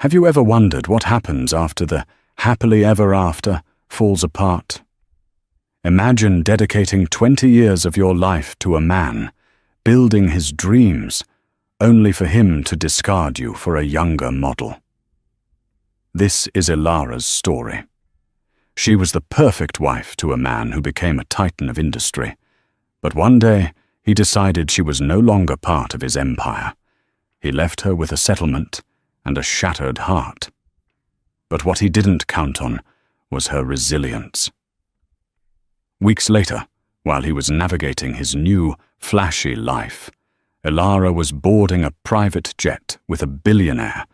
Have you ever wondered what happens after the happily ever after falls apart? Imagine dedicating 20 years of your life to a man, building his dreams, only for him to discard you for a younger model. This is Ilara's story. She was the perfect wife to a man who became a titan of industry, but one day he decided she was no longer part of his empire. He left her with a settlement and a shattered heart. But what he didn't count on was her resilience. Weeks later, while he was navigating his new, flashy life, Ilara was boarding a private jet with a billionaire,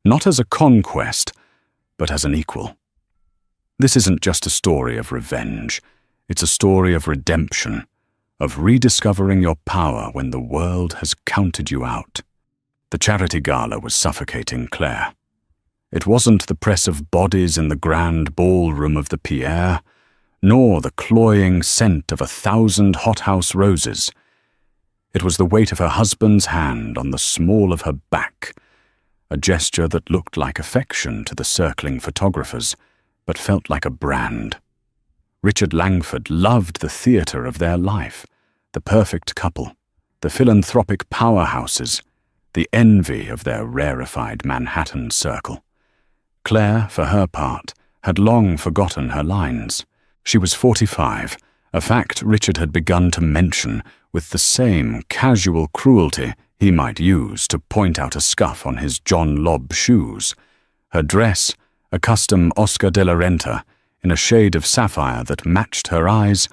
not as a conquest, but as an equal. This isn't just a story of revenge, it's a story of redemption, of rediscovering your power when the world has counted you out. The charity gala was suffocating Claire. It wasn't the press of bodies in the grand ballroom of the Pierre, nor the cloying scent of 1,000 hothouse roses. It was the weight of her husband's hand on the small of her back, a gesture that looked like affection to the circling photographers, but felt like a brand. Richard Langford loved the theatre of their life, the perfect couple, the philanthropic powerhouses, the envy of their rarefied Manhattan circle. Claire, for her part, had long forgotten her lines. She was 45, a fact Richard had begun to mention with the same casual cruelty he might use to point out a scuff on his John Lobb shoes. Her dress, a custom Oscar de la Renta, in a shade of sapphire that matched her eyes,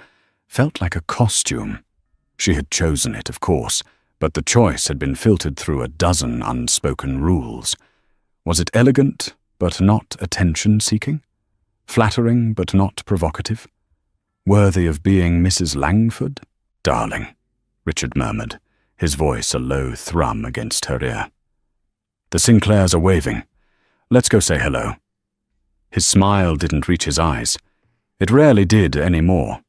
felt like a costume. She had chosen it, of course, but the choice had been filtered through a dozen unspoken rules. Was it elegant, but not attention-seeking? Flattering, but not provocative? Worthy of being Mrs. Langford? "Darling," Richard murmured, his voice a low thrum against her ear. "The Sinclairs are waving. Let's go say hello." His smile didn't reach his eyes. It rarely did anymore.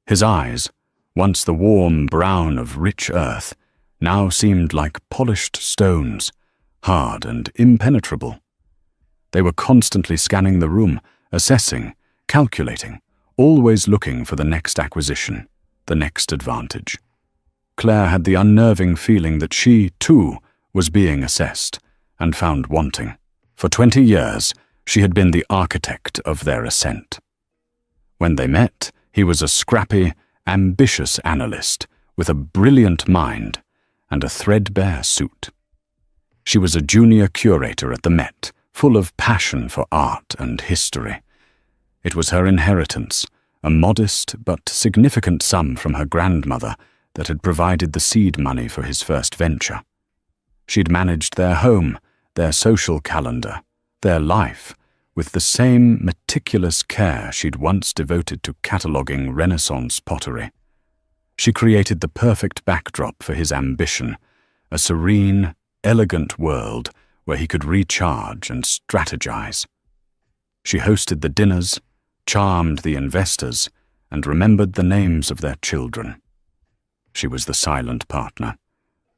His eyes, once the warm brown of rich earth, now seemed like polished stones, hard and impenetrable. They were constantly scanning the room, assessing, calculating, always looking for the next acquisition, the next advantage. Claire had the unnerving feeling that she, too, was being assessed and found wanting. For 20 years, she had been the architect of their ascent. When they met, he was a scrappy, ambitious analyst with a brilliant mind and a threadbare suit. She was a junior curator at the Met, full of passion for art and history. It was her inheritance, a modest but significant sum from her grandmother, that had provided the seed money for his first venture. She'd managed their home, their social calendar, their life, with the same meticulous care she'd once devoted to cataloguing Renaissance pottery. She created the perfect backdrop for his ambition, a serene, elegant world where he could recharge and strategize. She hosted the dinners, charmed the investors, and remembered the names of their children. She was the silent partner,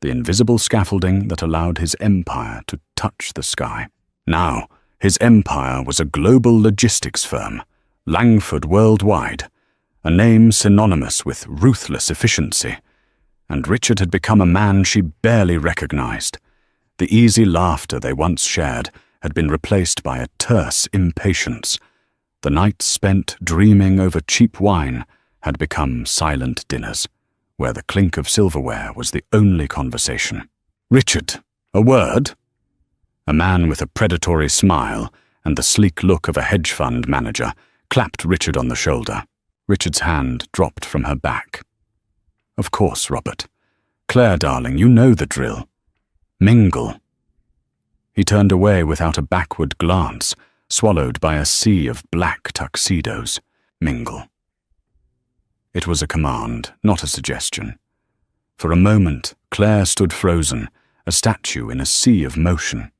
the invisible scaffolding that allowed his empire to touch the sky. Now, his empire was a global logistics firm, Langford Worldwide, a name synonymous with ruthless efficiency, and Richard had become a man she barely recognized. The easy laughter they once shared had been replaced by a terse impatience. The nights spent dreaming over cheap wine had become silent dinners, where the clink of silverware was the only conversation. "Richard, a word?" A man with a predatory smile and the sleek look of a hedge fund manager clapped Richard on the shoulder. Richard's hand dropped from her back. "Of course, Robert. Claire, darling, you know the drill. Mingle." He turned away without a backward glance, swallowed by a sea of black tuxedos. Mingle. It was a command, not a suggestion. For a moment, Claire stood frozen, a statue in a sea of motion.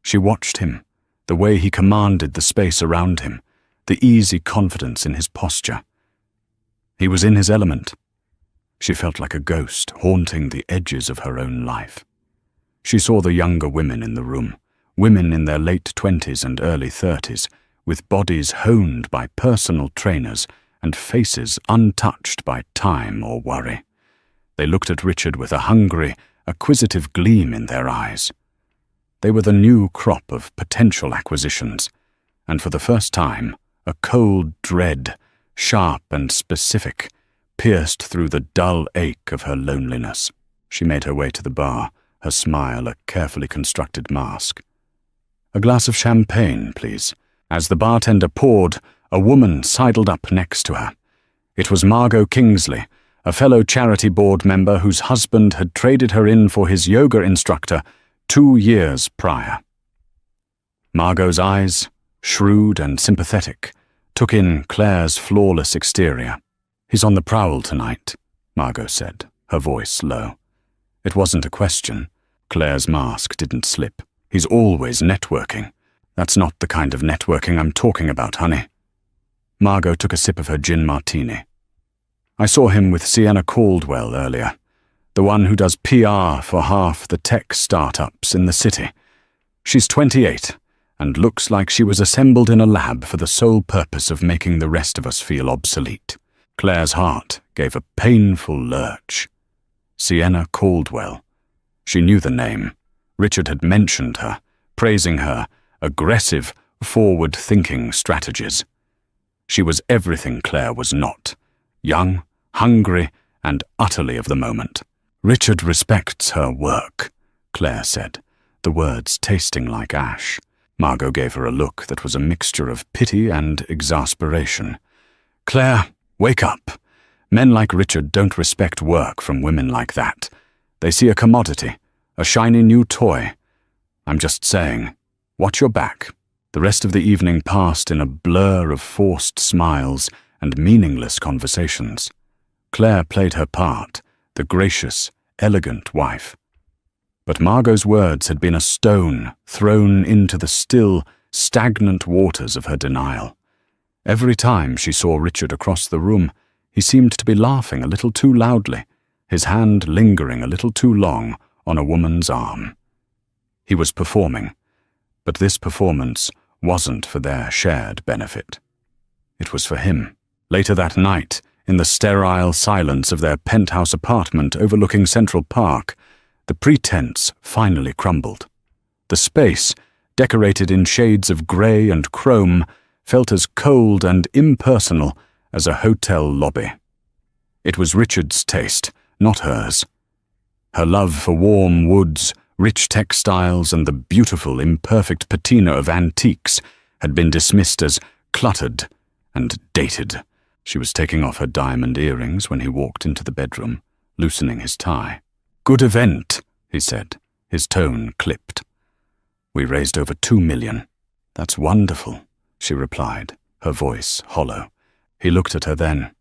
She watched him, the way he commanded the space around him, the easy confidence in his posture. He was in his element. She felt like a ghost haunting the edges of her own life. She saw the younger women in the room, women in their late 20s and early 30s, with bodies honed by personal trainers and faces untouched by time or worry. They looked at Richard with a hungry, acquisitive gleam in their eyes. They were the new crop of potential acquisitions, and for the first time, a cold dread, sharp and specific, pierced through the dull ache of her loneliness. She made her way to the bar, her smile a carefully constructed mask. "A glass of champagne, please." As the bartender poured, a woman sidled up next to her. It was Margot Kingsley, a fellow charity board member whose husband had traded her in for his yoga instructor 2 years prior. Margot's eyes, shrewd and sympathetic, took in Claire's flawless exterior. "He's on the prowl tonight," Margot said, her voice low. It wasn't a question. Claire's mask didn't slip. "He's always networking." "That's not the kind of networking I'm talking about, honey." Margot took a sip of her gin martini. "I saw him with Sienna Caldwell earlier, the one who does PR for half the tech startups in the city. She's 28 and looks like she was assembled in a lab for the sole purpose of making the rest of us feel obsolete." Claire's heart gave a painful lurch. Sienna Caldwell. She knew the name. Richard had mentioned her, praising her aggressive, forward-thinking strategies. She was everything Claire was not. Young, hungry, and utterly of the moment. "Richard respects her work," Claire said, the words tasting like ash. Margot gave her a look that was a mixture of pity and exasperation. "Claire, wake up. Men like Richard don't respect work from women like that. They see a commodity, a shiny new toy. I'm just saying, watch your back." The rest of the evening passed in a blur of forced smiles and meaningless conversations. Claire played her part, the gracious, elegant wife. But Margot's words had been a stone thrown into the still, stagnant waters of her denial. Every time she saw Richard across the room, he seemed to be laughing a little too loudly, his hand lingering a little too long on a woman's arm. He was performing, but this performance wasn't for their shared benefit. It was for him. Later that night, in the sterile silence of their penthouse apartment overlooking Central Park, the pretense finally crumbled. The space, decorated in shades of grey and chrome, felt as cold and impersonal as a hotel lobby. It was Richard's taste, not hers. Her love for warm woods, rich textiles, and the beautiful, imperfect patina of antiques had been dismissed as cluttered and dated. She was taking off her diamond earrings when he walked into the bedroom, loosening his tie. "Good event," he said, his tone clipped. "We raised over 2 million. "That's wonderful," she replied, her voice hollow. He looked at her then,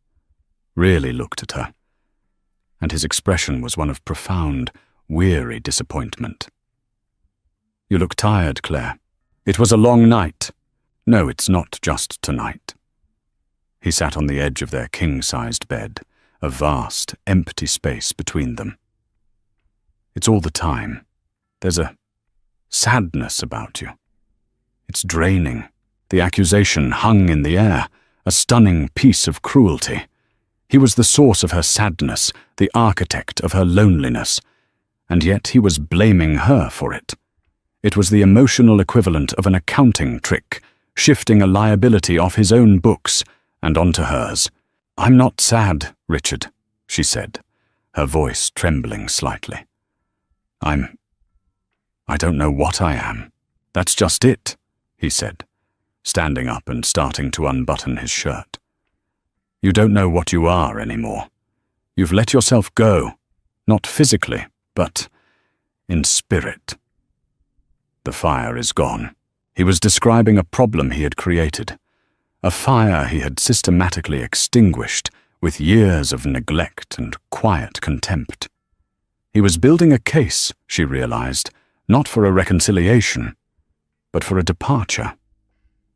really looked at her, and his expression was one of profound, weary disappointment. "You look tired, Claire. It was a long night." "No, it's not just tonight." He sat on the edge of their king-sized bed, a vast, empty space between them. "It's all the time. There's a sadness about you. It's draining." The accusation hung in the air, a stunning piece of cruelty. He was the source of her sadness, the architect of her loneliness, and yet he was blaming her for it. It was the emotional equivalent of an accounting trick, shifting a liability off his own books and onto hers. "I'm not sad, Richard," she said, her voice trembling slightly. I don't know what I am." "That's just it," he said, standing up and starting to unbutton his shirt. "You don't know what you are anymore. You've let yourself go, not physically, but in spirit. The fire is gone." He was describing a problem he had created, a fire he had systematically extinguished with years of neglect and quiet contempt. He was building a case, she realized, not for a reconciliation, but for a departure.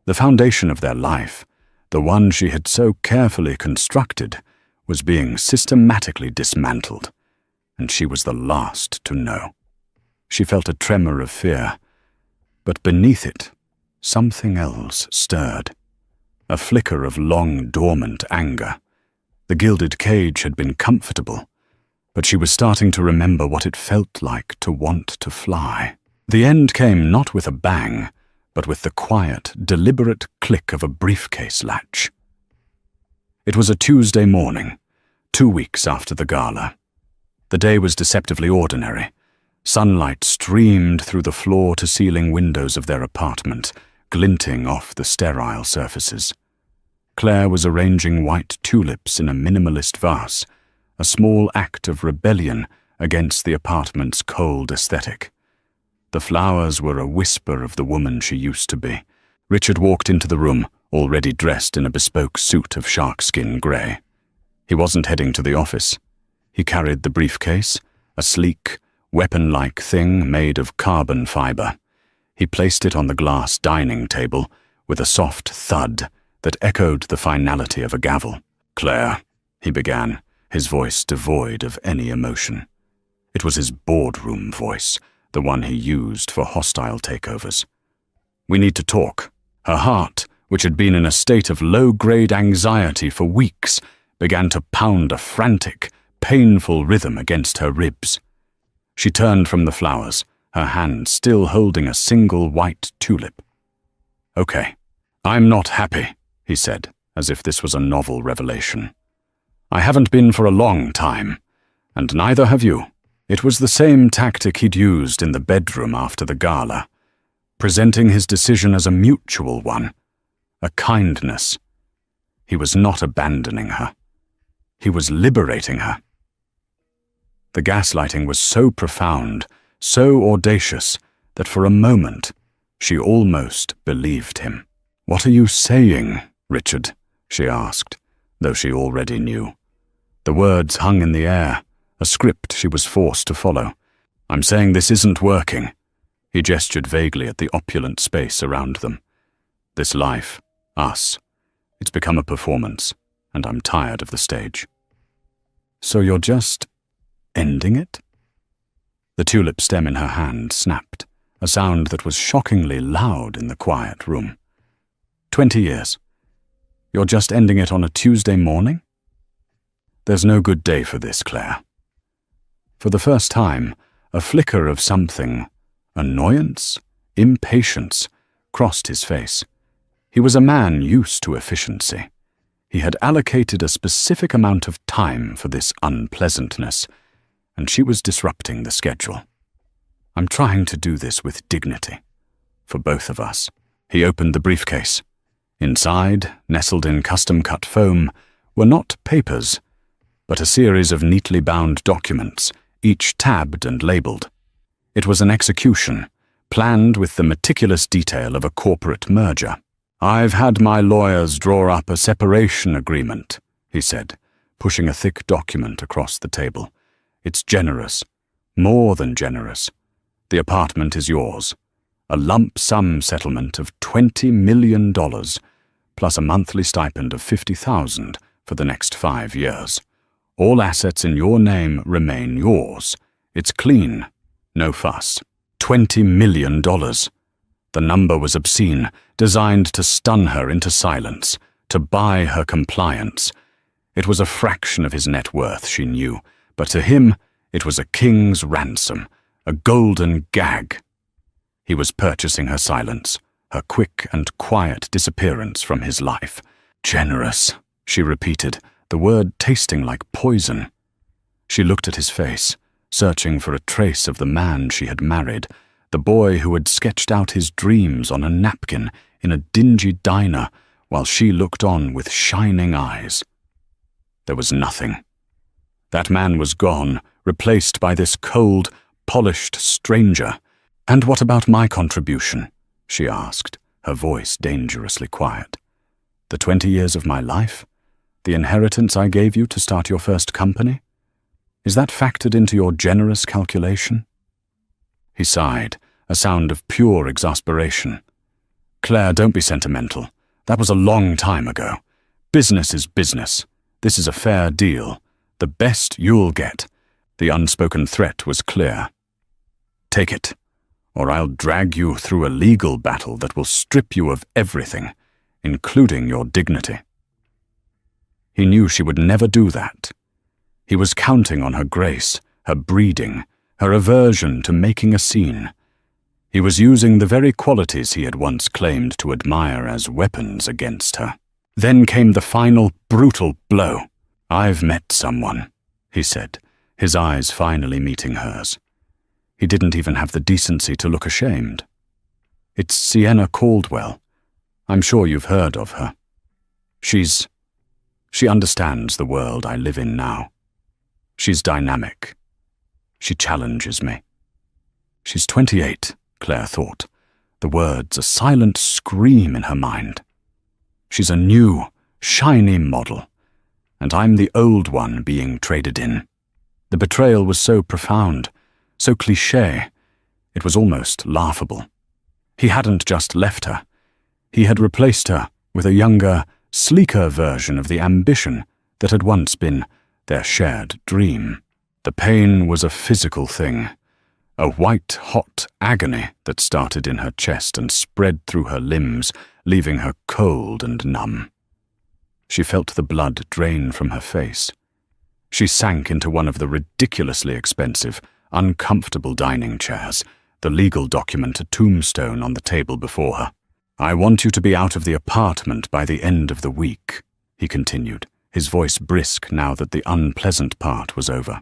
The foundation of their life, the one she had so carefully constructed, was being systematically dismantled, and she was the last to know. She felt a tremor of fear. But beneath it, something else stirred. A flicker of long dormant anger. The gilded cage had been comfortable, but she was starting to remember what it felt like to want to fly. The end came not with a bang, but with the quiet, deliberate click of a briefcase latch. It was a Tuesday morning, 2 weeks after the gala. The day was deceptively ordinary. Sunlight streamed through the floor-to-ceiling windows of their apartment, glinting off the sterile surfaces. Claire was arranging white tulips in a minimalist vase, a small act of rebellion against the apartment's cold aesthetic. The flowers were a whisper of the woman she used to be. Richard walked into the room, already dressed in a bespoke suit of sharkskin grey. He wasn't heading to the office. He carried the briefcase, a sleek, weapon-like thing made of carbon fiber. He placed it on the glass dining table with a soft thud that echoed the finality of a gavel. "Claire," he began, his voice devoid of any emotion. It was his boardroom voice, the one he used for hostile takeovers. "We need to talk." Her heart, which had been in a state of low-grade anxiety for weeks, began to pound a frantic, painful rhythm against her ribs. She turned from the flowers, her hand still holding a single white tulip. "Okay, I'm not happy," he said, as if this was a novel revelation. "I haven't been for a long time, and neither have you." It was the same tactic he'd used in the bedroom after the gala, presenting his decision as a mutual one, a kindness. He was not abandoning her. He was liberating her. The gaslighting was so profound, so audacious, that for a moment she almost believed him. "What are you saying, Richard?" she asked, though she already knew. The words hung in the air, a script she was forced to follow. "I'm saying this isn't working." He gestured vaguely at the opulent space around them. "This life, us, it's become a performance, and I'm tired of the stage." "So you're just ending it?" The tulip stem in her hand snapped, a sound that was shockingly loud in the quiet room. 20 years. You're just ending it on a Tuesday morning? There's no good day for this, Claire. For the first time, a flicker of something, annoyance, impatience, crossed his face. He was a man used to efficiency. He had allocated a specific amount of time for this unpleasantness, and she was disrupting the schedule. "I'm trying to do this with dignity, for both of us." He opened the briefcase. Inside, nestled in custom-cut foam, were not papers, but a series of neatly bound documents, each tabbed and labelled. It was an execution, planned with the meticulous detail of a corporate merger. "I've had my lawyers draw up a separation agreement," he said, pushing a thick document across the table. "It's generous, more than generous. The apartment is yours. A lump sum settlement of $20 million, plus a monthly stipend of $50,000 for the next 5 years. All assets in your name remain yours. It's clean, no fuss. $20 million. The number was obscene, designed to stun her into silence, to buy her compliance. It was a fraction of his net worth, she knew, but to him it was a king's ransom, a golden gag. He was purchasing her silence, her quick and quiet disappearance from his life. "Generous," she repeated, the word tasting like poison. She looked at his face, searching for a trace of the man she had married, the boy who had sketched out his dreams on a napkin in a dingy diner while she looked on with shining eyes. There was nothing. That man was gone, replaced by this cold, polished stranger. "And what about my contribution?" she asked, her voice dangerously quiet. "The 20 years of my life? The inheritance I gave you to start your first company? Is that factored into your generous calculation?" He sighed, a sound of pure exasperation. "Claire, don't be sentimental. That was a long time ago. Business is business. This is a fair deal. The best you'll get." The unspoken threat was clear. "Take it, or I'll drag you through a legal battle that will strip you of everything, including your dignity." He knew she would never do that. He was counting on her grace, her breeding, her aversion to making a scene. He was using the very qualities he had once claimed to admire as weapons against her. Then came the final, brutal blow. "I've met someone," he said, his eyes finally meeting hers. He didn't even have the decency to look ashamed. "It's Sienna Caldwell. I'm sure you've heard of her. She understands the world I live in now. She's dynamic. She challenges me." She's 28, Claire thought, the words a silent scream in her mind. "She's a new, shiny model, and I'm the old one being traded in." The betrayal was so profound, so cliché, it was almost laughable. He hadn't just left her. He had replaced her with a younger, sleeker version of the ambition that had once been their shared dream. The pain was a physical thing, a white-hot agony that started in her chest and spread through her limbs, leaving her cold and numb. She felt the blood drain from her face. She sank into one of the ridiculously expensive, uncomfortable dining chairs, the legal document a tombstone on the table before her. "I want you to be out of the apartment by the end of the week," he continued, his voice brisk now that the unpleasant part was over.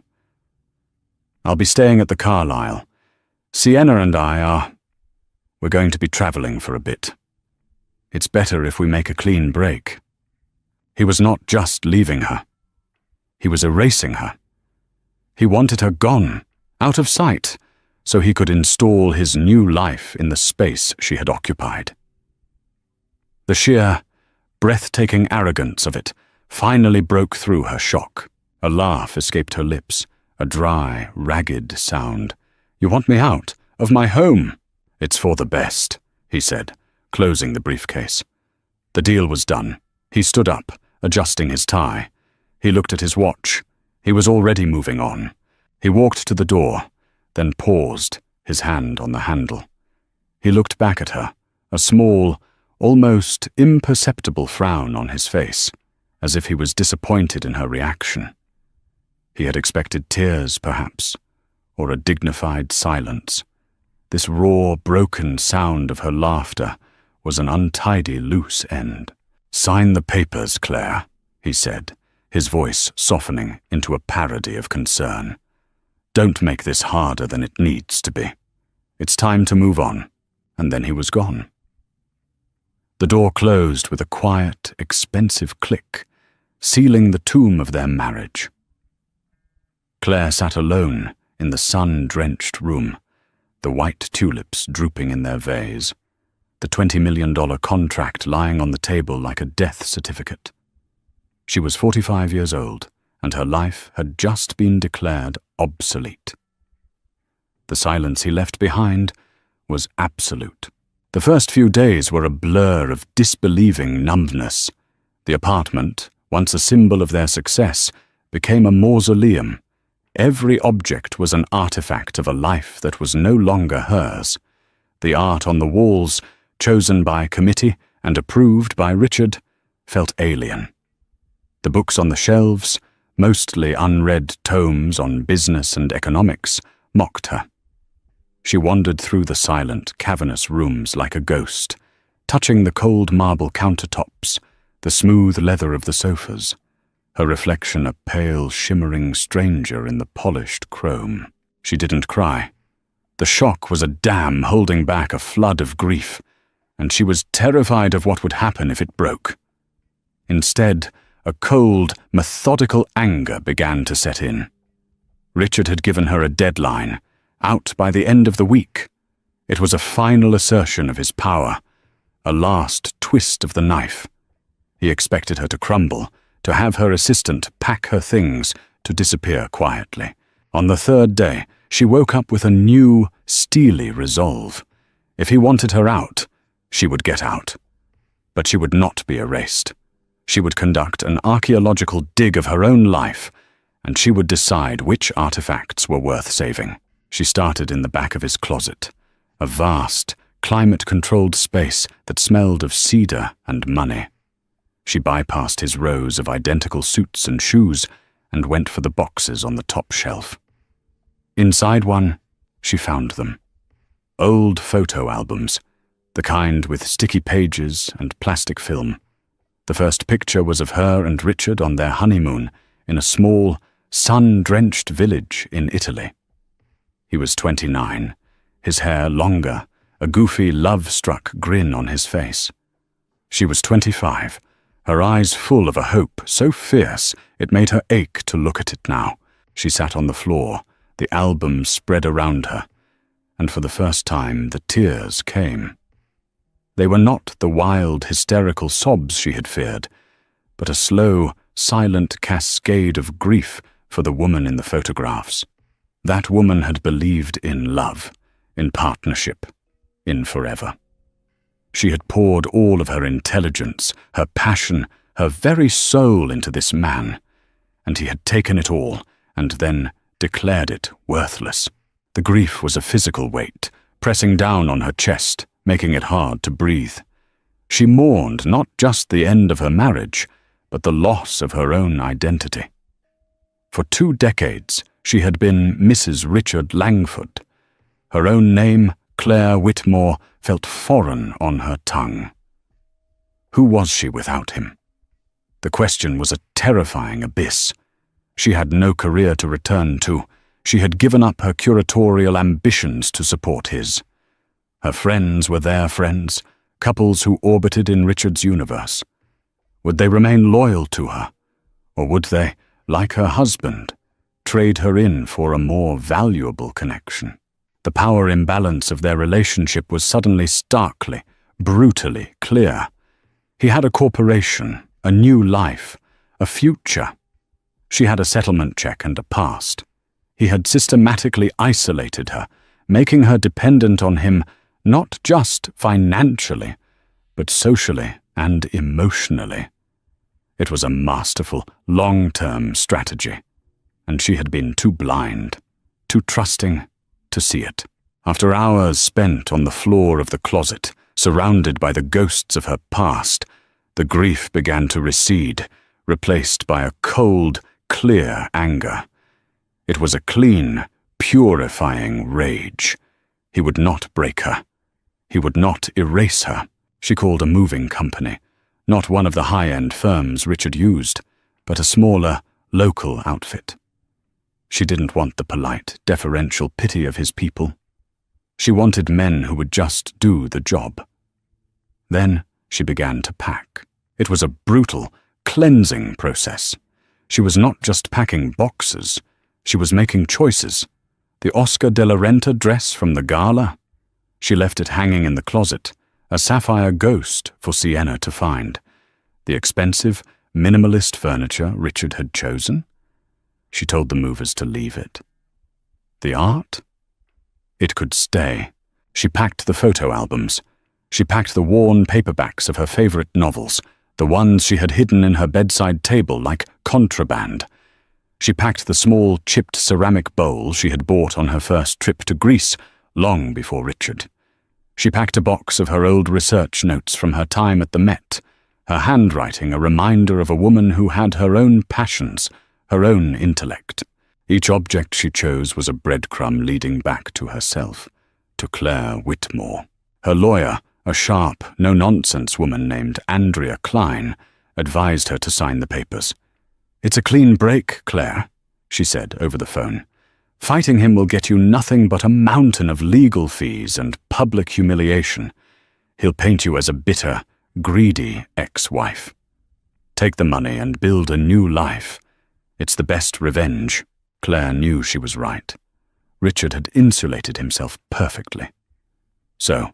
"I'll be staying at the Carlisle. Sienna and we're going to be traveling for a bit. It's better if we make a clean break." He was not just leaving her. He was erasing her. He wanted her gone, out of sight, so he could install his new life in the space she had occupied. The sheer, breathtaking arrogance of it finally broke through her shock. A laugh escaped her lips, a dry, ragged sound. "You want me out? Of my home?" "It's for the best," he said, closing the briefcase. The deal was done. He stood up, adjusting his tie. He looked at his watch. He was already moving on. He walked to the door, then paused, his hand on the handle. He looked back at her, a small, almost imperceptible frown on his face, as if he was disappointed in her reaction. He had expected tears, perhaps, or a dignified silence. This raw, broken sound of her laughter was an untidy loose end. "Sign the papers, Claire," he said, his voice softening into a parody of concern. "Don't make this harder than it needs to be. It's time to move on." And then he was gone. The door closed with a quiet, expensive click, sealing the tomb of their marriage. Claire sat alone in the sun-drenched room, the white tulips drooping in their vase, the $20 million contract lying on the table like a death certificate. She was 45 years old, and her life had just been declared obsolete. The silence he left behind was absolute. The first few days were a blur of disbelieving numbness. The apartment, once a symbol of their success, became a mausoleum. Every object was an artifact of a life that was no longer hers. The art on the walls, chosen by committee and approved by Richard, felt alien. The books on the shelves, mostly unread tomes on business and economics, mocked her. She wandered through the silent, cavernous rooms like a ghost, touching the cold marble countertops, the smooth leather of the sofas, her reflection a pale, shimmering stranger in the polished chrome. She didn't cry. The shock was a dam holding back a flood of grief, and she was terrified of what would happen if it broke. Instead, a cold, methodical anger began to set in. Richard had given her a deadline, out by the end of the week. It was a final assertion of his power, a last twist of the knife. He expected her to crumble, to have her assistant pack her things, to disappear quietly. On the third day, she woke up with a new, steely resolve. If he wanted her out, she would get out. But she would not be erased. She would conduct an archaeological dig of her own life, and she would decide which artifacts were worth saving. She started in the back of his closet, a vast, climate-controlled space that smelled of cedar and money. She bypassed his rows of identical suits and shoes and went for the boxes on the top shelf. Inside one, she found them. Old photo albums, the kind with sticky pages and plastic film. The first picture was of her and Richard on their honeymoon in a small, sun-drenched village in Italy. He was 29, his hair longer, a goofy, love-struck grin on his face. She was 25, her eyes full of a hope so fierce it made her ache to look at it now. She sat on the floor, the album spread around her, and for the first time the tears came. They were not the wild, hysterical sobs she had feared, but a slow, silent cascade of grief for the woman in the photographs. That woman had believed in love, in partnership, in forever. She had poured all of her intelligence, her passion, her very soul into this man, and he had taken it all and then declared it worthless. The grief was a physical weight, pressing down on her chest, making it hard to breathe. She mourned not just the end of her marriage, but the loss of her own identity. For 2 decades, she had been Mrs. Richard Langford. Her own name, Claire Whitmore, felt foreign on her tongue. Who was she without him? The question was a terrifying abyss. She had no career to return to. She had given up her curatorial ambitions to support his. Her friends were their friends, couples who orbited in Richard's universe. Would they remain loyal to her? Or would they, like her husband, trade her in for a more valuable connection? The power imbalance of their relationship was suddenly starkly, brutally clear. He had a corporation, a new life, a future. She had a settlement check and a past. He had systematically isolated her, making her dependent on him not just financially, but socially and emotionally. It was a masterful, long-term strategy, and she had been too blind, too trusting to see it. After hours spent on the floor of the closet, surrounded by the ghosts of her past, the grief began to recede, replaced by a cold, clear anger. It was a clean, purifying rage. He would not break her. He would not erase her. She called a moving company, not one of the high-end firms Richard used, but a smaller, local outfit. She didn't want the polite, deferential pity of his people. She wanted men who would just do the job. Then she began to pack. It was a brutal, cleansing process. She was not just packing boxes. She was making choices. The Oscar de la Renta dress from the gala? She left it hanging in the closet, a sapphire ghost for Sienna to find. The expensive, minimalist furniture Richard had chosen? She told the movers to leave it. The art? It could stay. She packed the photo albums. She packed the worn paperbacks of her favorite novels, the ones she had hidden in her bedside table like contraband. She packed the small, chipped ceramic bowl she had bought on her first trip to Greece, long before Richard. She packed a box of her old research notes from her time at the Met, her handwriting a reminder of a woman who had her own passions, her own intellect. Each object she chose was a breadcrumb leading back to herself, to Claire Whitmore. Her lawyer, a sharp, no-nonsense woman named Andrea Klein, advised her to sign the papers. "It's a clean break, Claire," she said over the phone. "Fighting him will get you nothing but a mountain of legal fees and public humiliation. He'll paint you as a bitter, greedy ex-wife. Take the money and build a new life. It's the best revenge." Claire knew she was right. Richard had insulated himself perfectly. So,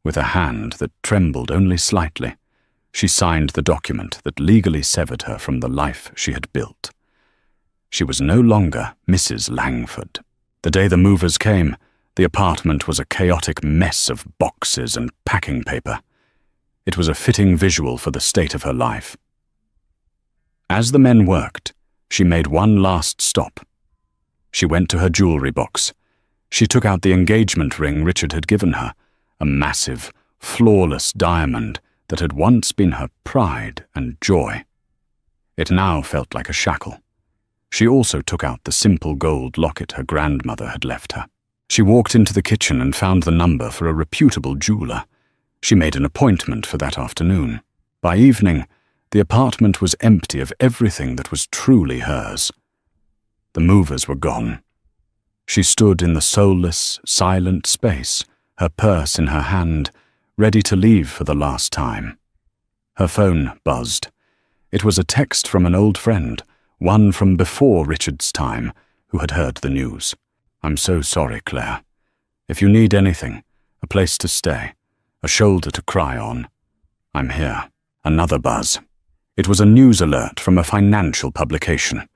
with a hand that trembled only slightly, she signed the document that legally severed her from the life she had built. She was no longer Mrs. Langford. The day the movers came, the apartment was a chaotic mess of boxes and packing paper. It was a fitting visual for the state of her life. As the men worked, she made one last stop. She went to her jewelry box. She took out the engagement ring Richard had given her, a massive, flawless diamond that had once been her pride and joy. It now felt like a shackle. She also took out the simple gold locket her grandmother had left her. She walked into the kitchen and found the number for a reputable jeweler. She made an appointment for that afternoon. By evening, the apartment was empty of everything that was truly hers. The movers were gone. She stood in the soulless, silent space, her purse in her hand, ready to leave for the last time. Her phone buzzed. It was a text from an old friend, one from before Richard's time, who had heard the news. "I'm so sorry, Claire. If you need anything, a place to stay, a shoulder to cry on, I'm here." Another buzz. It was a news alert from a financial publication.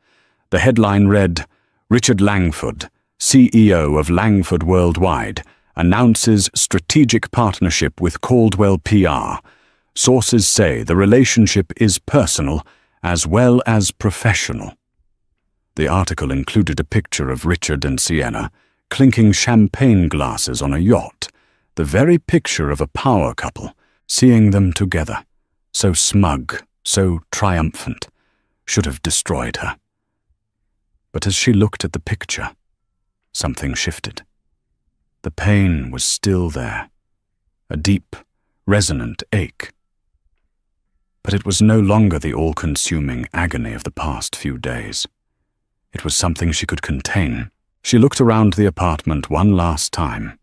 The headline read, "Richard Langford, CEO of Langford Worldwide, announces strategic partnership with Caldwell PR. Sources say the relationship is personal as well as professional." The article included a picture of Richard and Sienna clinking champagne glasses on a yacht, the very picture of a power couple, seeing them together, so smug, so triumphant, should have destroyed her. But as she looked at the picture, something shifted. The pain was still there, a deep, resonant ache. But it was no longer the all-consuming agony of the past few days. It was something she could contain. She looked around the apartment one last time.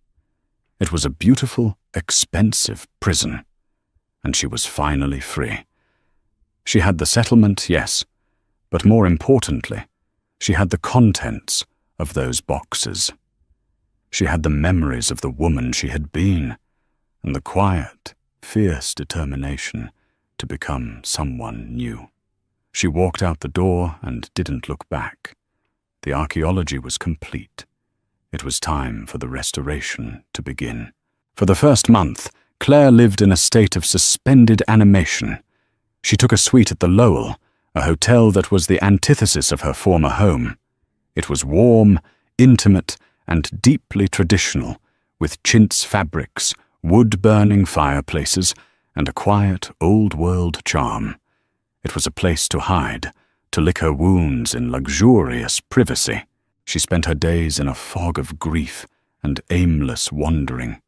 It was a beautiful, expensive prison, and she was finally free. She had the settlement, yes, but more importantly, she had the contents of those boxes. She had the memories of the woman she had been, and the quiet, fierce determination to become someone new. She walked out the door and didn't look back. The archaeology was complete. It was time for the restoration to begin. For the first month, Claire lived in a state of suspended animation. She took a suite at the Lowell, a hotel that was the antithesis of her former home. It was warm, intimate, and deeply traditional, with chintz fabrics, wood-burning fireplaces, and a quiet, old-world charm. It was a place to hide, to lick her wounds in luxurious privacy. She spent her days in a fog of grief and aimless wandering.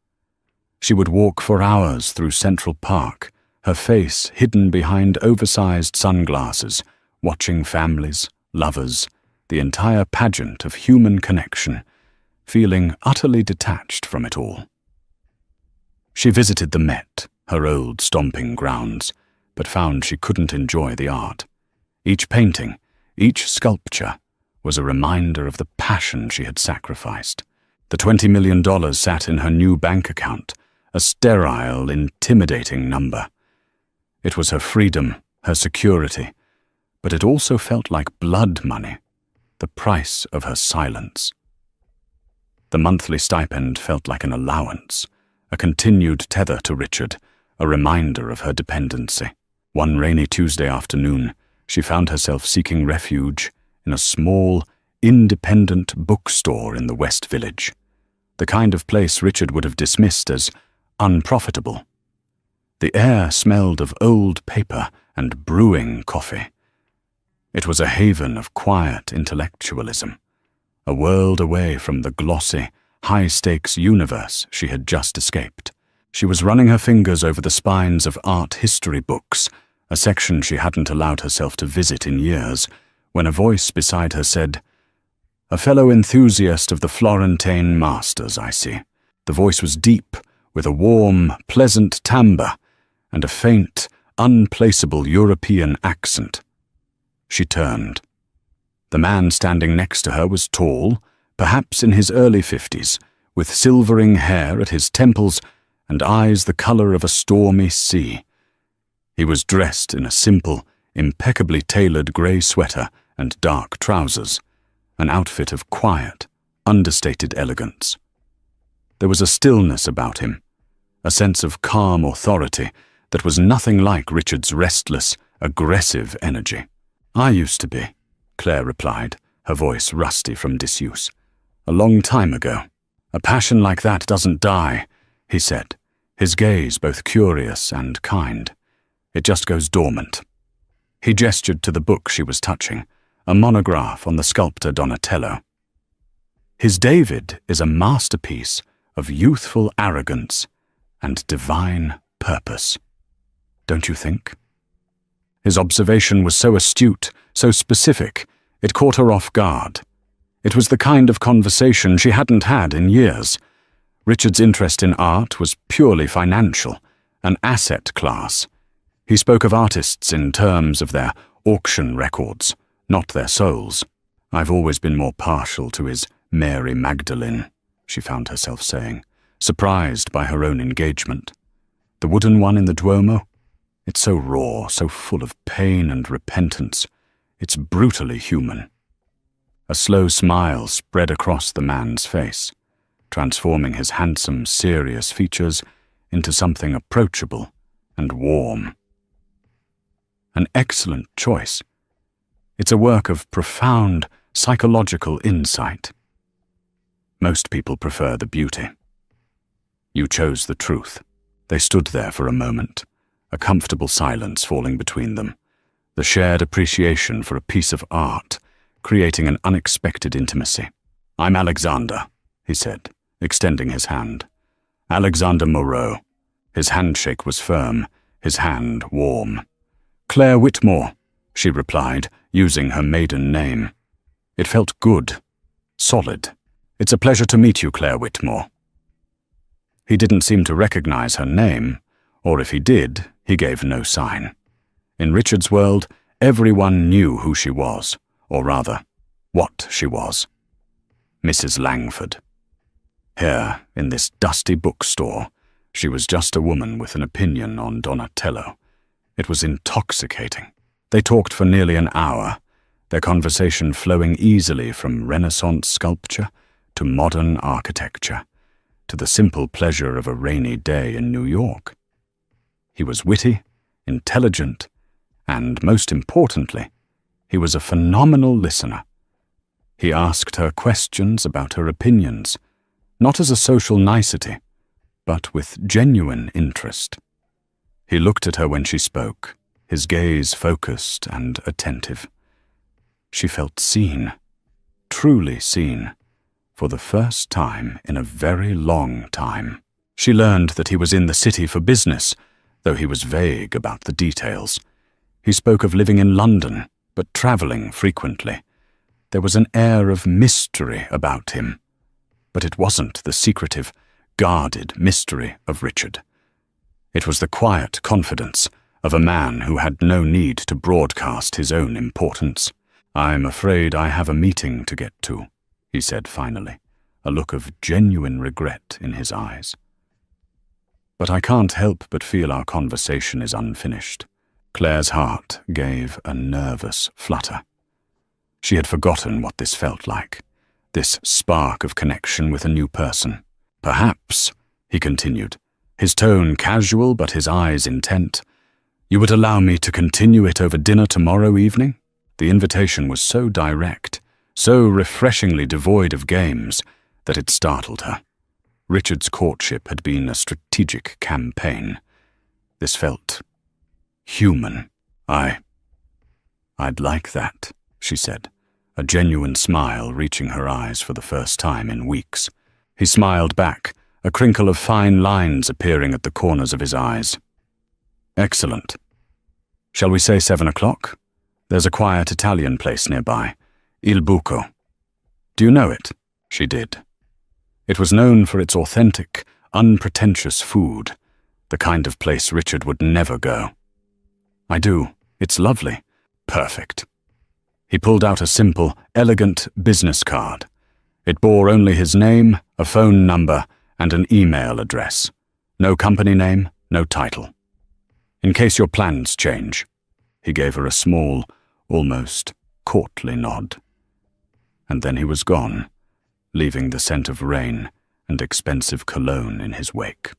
She would walk for hours through Central Park, her face hidden behind oversized sunglasses, watching families, lovers, the entire pageant of human connection, feeling utterly detached from it all. She visited the Met, her old stomping grounds, but found she couldn't enjoy the art. Each painting, each sculpture, was a reminder of the passion she had sacrificed. The $20 million sat in her new bank account, a sterile, intimidating number. It was her freedom, her security, but it also felt like blood money, the price of her silence. The monthly stipend felt like an allowance, a continued tether to Richard, a reminder of her dependency. One rainy Tuesday afternoon, she found herself seeking refuge in a small, independent bookstore in the West Village, the kind of place Richard would have dismissed as unprofitable. The air smelled of old paper and brewing coffee. It was a haven of quiet intellectualism, a world away from the glossy, high-stakes universe she had just escaped. She was running her fingers over the spines of art history books, a section she hadn't allowed herself to visit in years, when a voice beside her said, "A fellow enthusiast of the Florentine masters, I see." The voice was deep, with a warm, pleasant timbre, and a faint, unplaceable European accent. She turned. The man standing next to her was tall, perhaps in his early 50s, with silvering hair at his temples and eyes the color of a stormy sea. He was dressed in a simple, impeccably tailored grey sweater and dark trousers, an outfit of quiet, understated elegance. There was a stillness about him, a sense of calm authority that was nothing like Richard's restless, aggressive energy. "I used to be," Claire replied, her voice rusty from disuse. "A long time ago." "A passion like that doesn't die," he said, his gaze both curious and kind. "It just goes dormant." He gestured to the book she was touching, a monograph on the sculptor Donatello. "His David is a masterpiece of youthful arrogance and divine purpose. Don't you think?" His observation was so astute, so specific, it caught her off guard. It was the kind of conversation she hadn't had in years. Richard's interest in art was purely financial, an asset class. He spoke of artists in terms of their auction records, not their souls. "I've always been more partial to his Mary Magdalene," she found herself saying, surprised by her own engagement. "The wooden one in the Duomo? It's so raw, so full of pain and repentance. It's brutally human." A slow smile spread across the man's face, transforming his handsome, serious features into something approachable and warm. "An excellent choice. It's a work of profound psychological insight. Most people prefer the beauty. You chose the truth." They stood there for a moment, a comfortable silence falling between them, the shared appreciation for a piece of art, creating an unexpected intimacy. "I'm Alexander," he said, extending his hand. "Alexander Moreau." His handshake was firm, his hand warm. "Claire Whitmore," she replied, using her maiden name. It felt good, solid. "It's a pleasure to meet you, Claire Whitmore." He didn't seem to recognize her name, or if he did, he gave no sign. In Richard's world, everyone knew who she was, or rather, what she was. Mrs. Langford. Here, in this dusty bookstore, she was just a woman with an opinion on Donatello. It was intoxicating. They talked for nearly an hour, their conversation flowing easily from Renaissance sculpture to modern architecture, to the simple pleasure of a rainy day in New York. He was witty, intelligent, and, most importantly, he was a phenomenal listener. He asked her questions about her opinions, not as a social nicety, but with genuine interest. He looked at her when she spoke, his gaze focused and attentive. She felt seen, truly seen, for the first time in a very long time. She learned that he was in the city for business, though he was vague about the details. He spoke of living in London, but traveling frequently. There was an air of mystery about him, but it wasn't the secretive, guarded mystery of Richard. It was the quiet confidence of a man who had no need to broadcast his own importance. "I'm afraid I have a meeting to get to," he said finally, a look of genuine regret in his eyes. "But I can't help but feel our conversation is unfinished." Claire's heart gave a nervous flutter. She had forgotten what this felt like, this spark of connection with a new person. "Perhaps," he continued, his tone casual but his eyes intent, "you would allow me to continue it over dinner tomorrow evening?" The invitation was so direct, so refreshingly devoid of games, that it startled her. Richard's courtship had been a strategic campaign. This felt human. "I'd like that," she said, a genuine smile reaching her eyes for the first time in weeks. He smiled back, a crinkle of fine lines appearing at the corners of his eyes. "Excellent. Shall we say 7 o'clock? There's a quiet Italian place nearby, Il Buco." "Do you know it?" She did. It was known for its authentic, unpretentious food, the kind of place Richard would never go. "I do. It's lovely." "Perfect." He pulled out a simple, elegant business card. It bore only his name, a phone number, and an email address. No company name, no title. "In case your plans change." He gave her a small, almost courtly nod. And then he was gone, leaving the scent of rain and expensive cologne in his wake.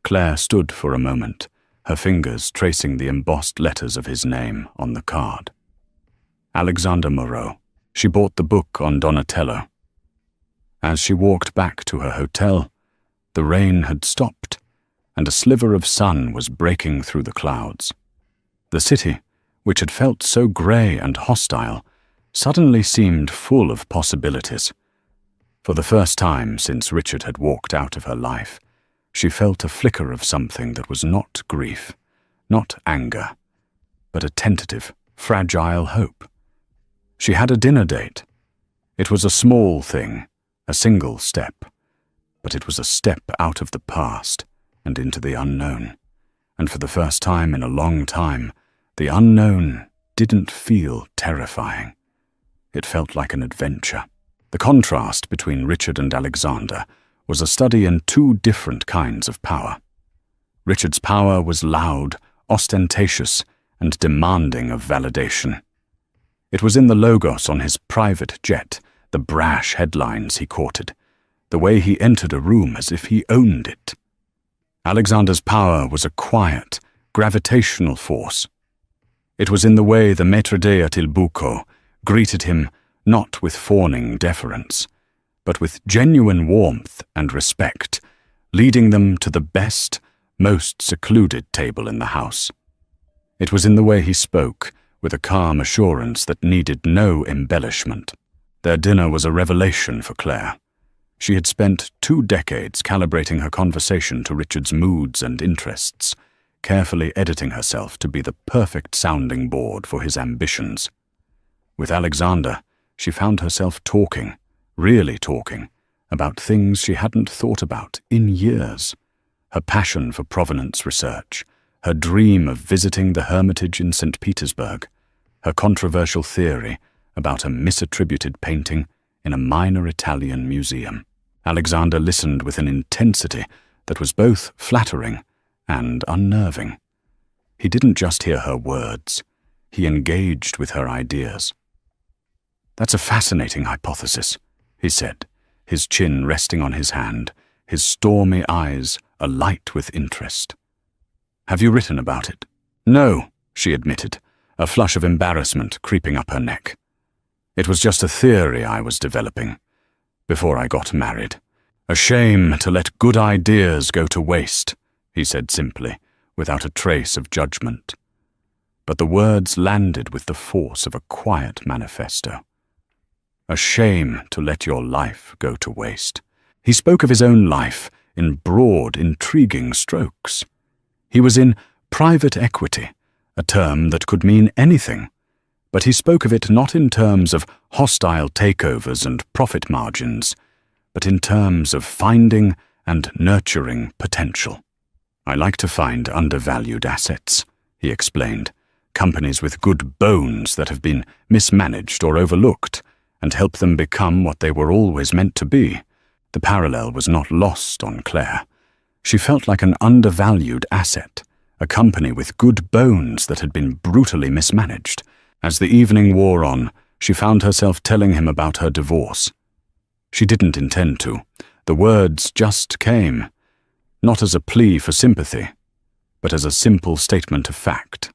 Claire stood for a moment, her fingers tracing the embossed letters of his name on the card. Alexander Moreau. She bought the book on Donatello. As she walked back to her hotel, the rain had stopped, and a sliver of sun was breaking through the clouds. The city, which had felt so grey and hostile, suddenly seemed full of possibilities. For the first time since Richard had walked out of her life, she felt a flicker of something that was not grief, not anger, but a tentative, fragile hope. She had a dinner date. It was a small thing, a single step, but it was a step out of the past and into the unknown. And for the first time in a long time, the unknown didn't feel terrifying. It felt like an adventure. The contrast between Richard and Alexander was a study in two different kinds of power. Richard's power was loud, ostentatious, and demanding of validation. It was in the logos on his private jet, the brash headlines he courted, the way he entered a room as if he owned it. Alexander's power was a quiet, gravitational force. It was in the way the maître d' Il Bucco greeted him not with fawning deference, but with genuine warmth and respect, leading them to the best, most secluded table in the house. It was in the way he spoke, with a calm assurance that needed no embellishment. Their dinner was a revelation for Claire. She had spent 2 decades calibrating her conversation to Richard's moods and interests, carefully editing herself to be the perfect sounding board for his ambitions. With Alexander, she found herself talking, really talking, about things she hadn't thought about in years. Her passion for provenance research, her dream of visiting the Hermitage in St. Petersburg, her controversial theory about a misattributed painting in a minor Italian museum. Alexander listened with an intensity that was both flattering and unnerving. He didn't just hear her words, he engaged with her ideas. "That's a fascinating hypothesis," he said, his chin resting on his hand, his stormy eyes alight with interest. "Have you written about it?" "No," she admitted, a flush of embarrassment creeping up her neck. "It was just a theory I was developing before I got married. A shame to let good ideas go to waste," he said simply, without a trace of judgment. But the words landed with the force of a quiet manifesto. A shame to let your life go to waste. He spoke of his own life in broad, intriguing strokes. He was in private equity, a term that could mean anything, but he spoke of it not in terms of hostile takeovers and profit margins, but in terms of finding and nurturing potential. "I like to find undervalued assets," he explained, "companies with good bones that have been mismanaged or overlooked, and help them become what they were always meant to be." The parallel was not lost on Claire. She felt like an undervalued asset, a company with good bones that had been brutally mismanaged. As the evening wore on, she found herself telling him about her divorce. She didn't intend to. The words just came, not as a plea for sympathy, but as a simple statement of fact.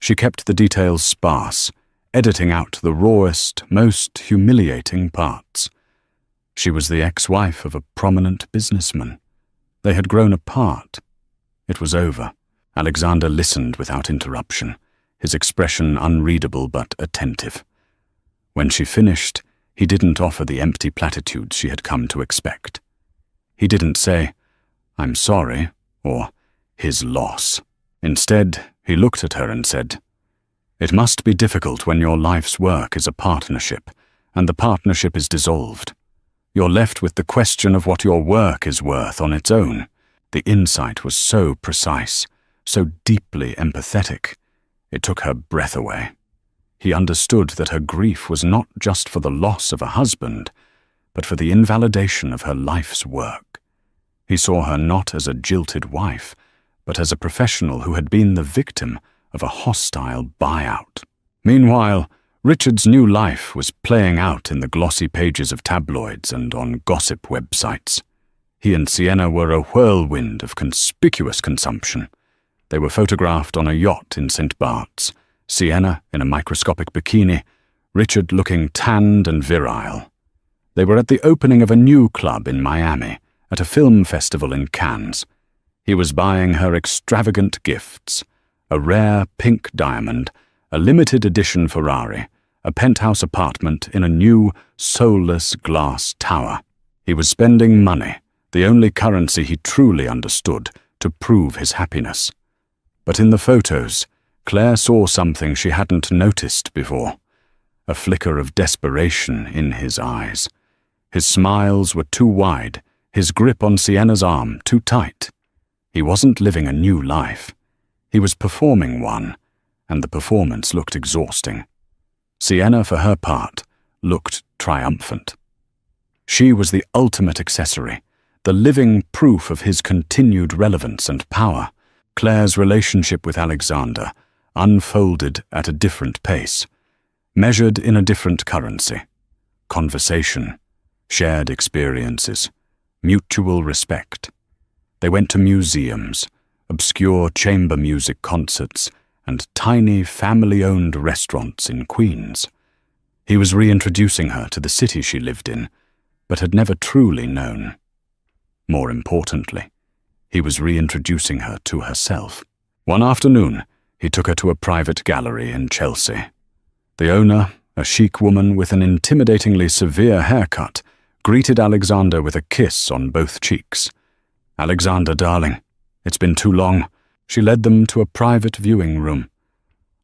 She kept the details sparse, editing out the rawest, most humiliating parts. She was the ex-wife of a prominent businessman. They had grown apart. It was over. Alexander listened without interruption, his expression unreadable but attentive. When she finished, he didn't offer the empty platitudes she had come to expect. He didn't say, "I'm sorry," or "his loss." Instead, he looked at her and said, "It must be difficult when your life's work is a partnership, and the partnership is dissolved. You're left with the question of what your work is worth on its own." The insight was so precise, so deeply empathetic, it took her breath away. He understood that her grief was not just for the loss of a husband, but for the invalidation of her life's work. He saw her not as a jilted wife, but as a professional who had been the victim of a hostile buyout. Meanwhile, Richard's new life was playing out in the glossy pages of tabloids and on gossip websites. He and Sienna were a whirlwind of conspicuous consumption. They were photographed on a yacht in St. Bart's, Sienna in a microscopic bikini, Richard looking tanned and virile. They were at the opening of a new club in Miami, at a film festival in Cannes. He was buying her extravagant gifts, a rare pink diamond, a limited edition Ferrari, a penthouse apartment in a new, soulless glass tower. He was spending money, the only currency he truly understood, to prove his happiness. But in the photos, Claire saw something she hadn't noticed before, a flicker of desperation in his eyes. His smiles were too wide, his grip on Sienna's arm too tight. He wasn't living a new life. He was performing one, and the performance looked exhausting. Sienna, for her part, looked triumphant. She was the ultimate accessory, the living proof of his continued relevance and power. Claire's relationship with Alexander unfolded at a different pace, measured in a different currency. Conversation, shared experiences, mutual respect. They went to museums, obscure chamber music concerts, and tiny family-owned restaurants in Queens. He was reintroducing her to the city she lived in, but had never truly known. More importantly, he was reintroducing her to herself. One afternoon, he took her to a private gallery in Chelsea. The owner, a chic woman with an intimidatingly severe haircut, greeted Alexander with a kiss on both cheeks. "Alexander, darling, it's been too long." She led them to a private viewing room.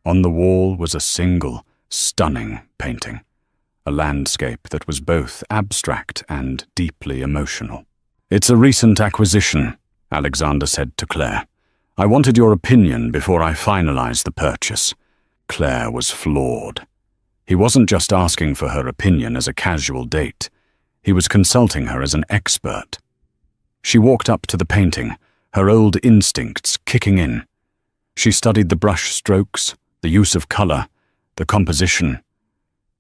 On the wall was a single, stunning painting, a landscape that was both abstract and deeply emotional. "It's a recent acquisition," Alexander said to Claire. "I wanted your opinion before I finalized the purchase." Claire was floored. He wasn't just asking for her opinion as a casual date. He was consulting her as an expert. She walked up to the painting, her old instincts kicking in. She studied the brush strokes, the use of color, the composition.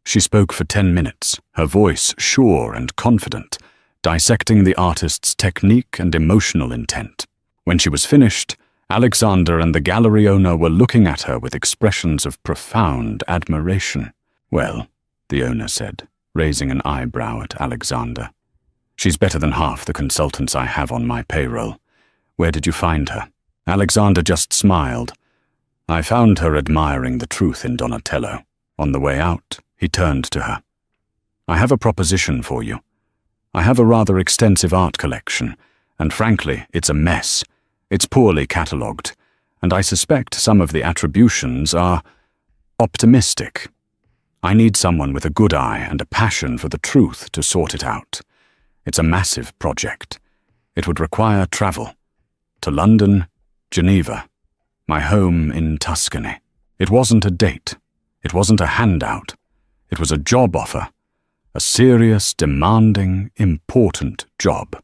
She spoke for 10 minutes, her voice sure and confident, dissecting the artist's technique and emotional intent. When she was finished, Alexander and the gallery owner were looking at her with expressions of profound admiration. "Well," the owner said, raising an eyebrow at Alexander, "she's better than half the consultants I have on my payroll. Where did you find her?" Alexander just smiled. "I found her admiring the truth in Donatello. On the way out, he turned to her. I have a proposition for you. I have a rather extensive art collection, and frankly, it's a mess. It's poorly catalogued, and I suspect some of the attributions are optimistic. I need someone with a good eye and a passion for the truth to sort it out. It's a massive project. It would require travel. To London, Geneva, my home in Tuscany. It wasn't a date. It wasn't a handout. It was a job offer. A serious, demanding, important job.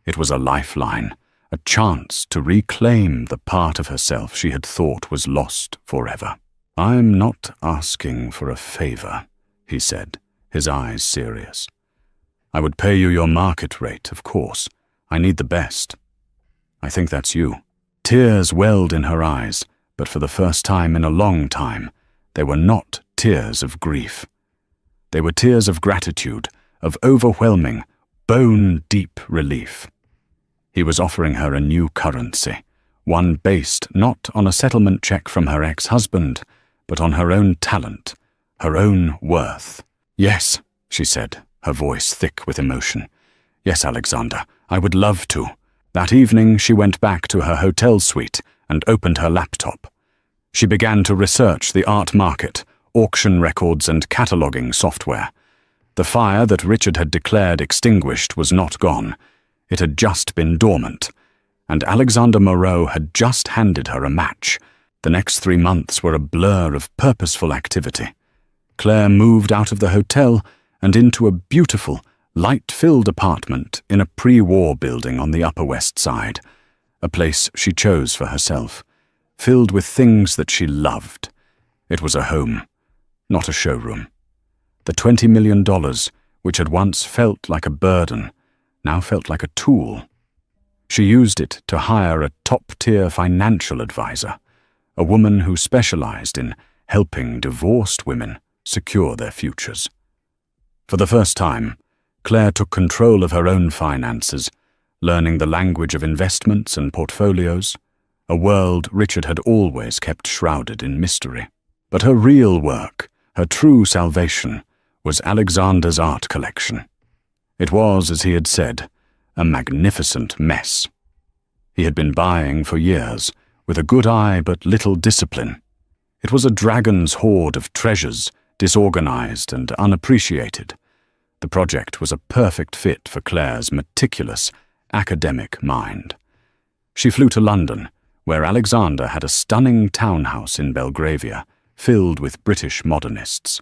It was a lifeline, a chance to reclaim the part of herself she had thought was lost forever. "I'm not asking for a favor," he said, his eyes serious. "I would pay you your market rate, of course. I need the best. I think that's you." Tears welled in her eyes, but for the first time in a long time, they were not tears of grief. They were tears of gratitude, of overwhelming, bone-deep relief. He was offering her a new currency, one based not on a settlement check from her ex-husband, but on her own talent, her own worth. "Yes," she said, her voice thick with emotion. "Yes, Alexander, I would love to." That evening, she went back to her hotel suite and opened her laptop. She began to research the art market, auction records and cataloging software. The fire that Richard had declared extinguished was not gone. It had just been dormant, and Alexander Moreau had just handed her a match. The next 3 months were a blur of purposeful activity. Claire moved out of the hotel and into a beautiful, light-filled apartment in a pre-war building on the Upper West Side, a place she chose for herself, filled with things that she loved. It was a home, not a showroom. The $20 million, which had once felt like a burden, now felt like a tool. She used it to hire a top-tier financial advisor, a woman who specialized in helping divorced women secure their futures. For the first time, Claire took control of her own finances, learning the language of investments and portfolios, a world Richard had always kept shrouded in mystery. But her real work, her true salvation, was Alexander's art collection. It was, as he had said, a magnificent mess. He had been buying for years, with a good eye but little discipline. It was a dragon's hoard of treasures, disorganized and unappreciated. The project was a perfect fit for Claire's meticulous, academic mind. She flew to London, where Alexander had a stunning townhouse in Belgravia, filled with British modernists.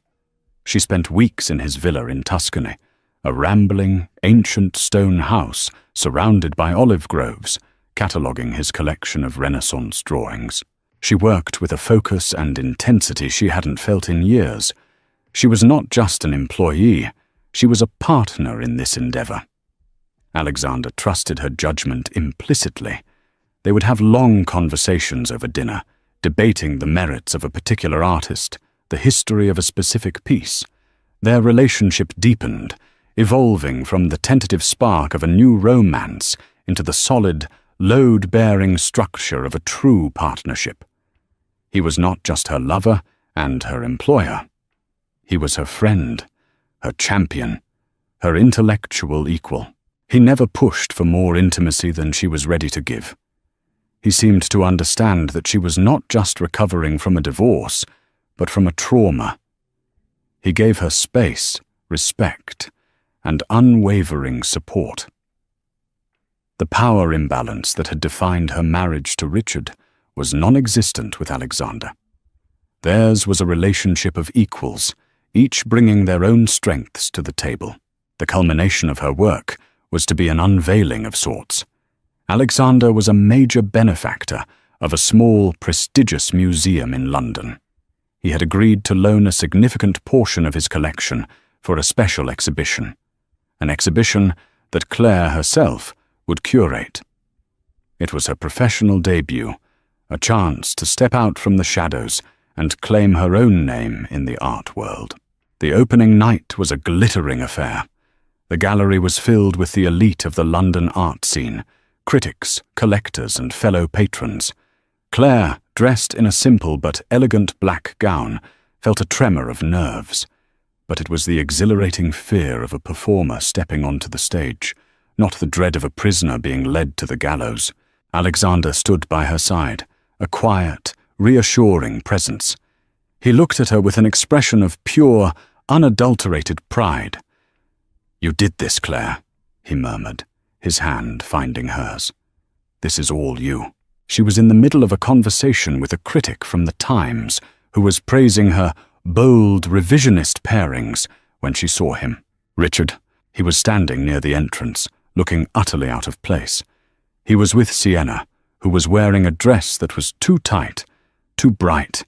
She spent weeks in his villa in Tuscany, a rambling, ancient stone house surrounded by olive groves, cataloguing his collection of Renaissance drawings. She worked with a focus and intensity she hadn't felt in years. She was not just an employee, she was a partner in this endeavor. Alexander trusted her judgment implicitly. They would have long conversations over dinner, debating the merits of a particular artist, the history of a specific piece. Their relationship deepened, evolving from the tentative spark of a new romance into the solid, load-bearing structure of a true partnership. He was not just her lover and her employer. He was her friend, her champion, her intellectual equal. He never pushed for more intimacy than she was ready to give. He seemed to understand that she was not just recovering from a divorce, but from a trauma. He gave her space, respect, and unwavering support. The power imbalance that had defined her marriage to Richard was non-existent with Alexander. Theirs was a relationship of equals, each bringing their own strengths to the table. The culmination of her work was to be an unveiling of sorts. Alexander was a major benefactor of a small, prestigious museum in London. He had agreed to loan a significant portion of his collection for a special exhibition, an exhibition that Claire herself would curate. It was her professional debut, a chance to step out from the shadows and claim her own name in the art world. The opening night was a glittering affair. The gallery was filled with the elite of the London art scene, critics, collectors, and fellow patrons. Claire, dressed in a simple but elegant black gown, felt a tremor of nerves. But it was the exhilarating fear of a performer stepping onto the stage, not the dread of a prisoner being led to the gallows. Alexander stood by her side, a quiet, reassuring presence. He looked at her with an expression of pure, unadulterated pride. "You did this, Claire," he murmured, his hand finding hers. "This is all you." She was in the middle of a conversation with a critic from the Times who was praising her bold, revisionist pairings when she saw him. Richard. He was standing near the entrance, looking utterly out of place. He was with Sienna, who was wearing a dress that was too tight, too bright,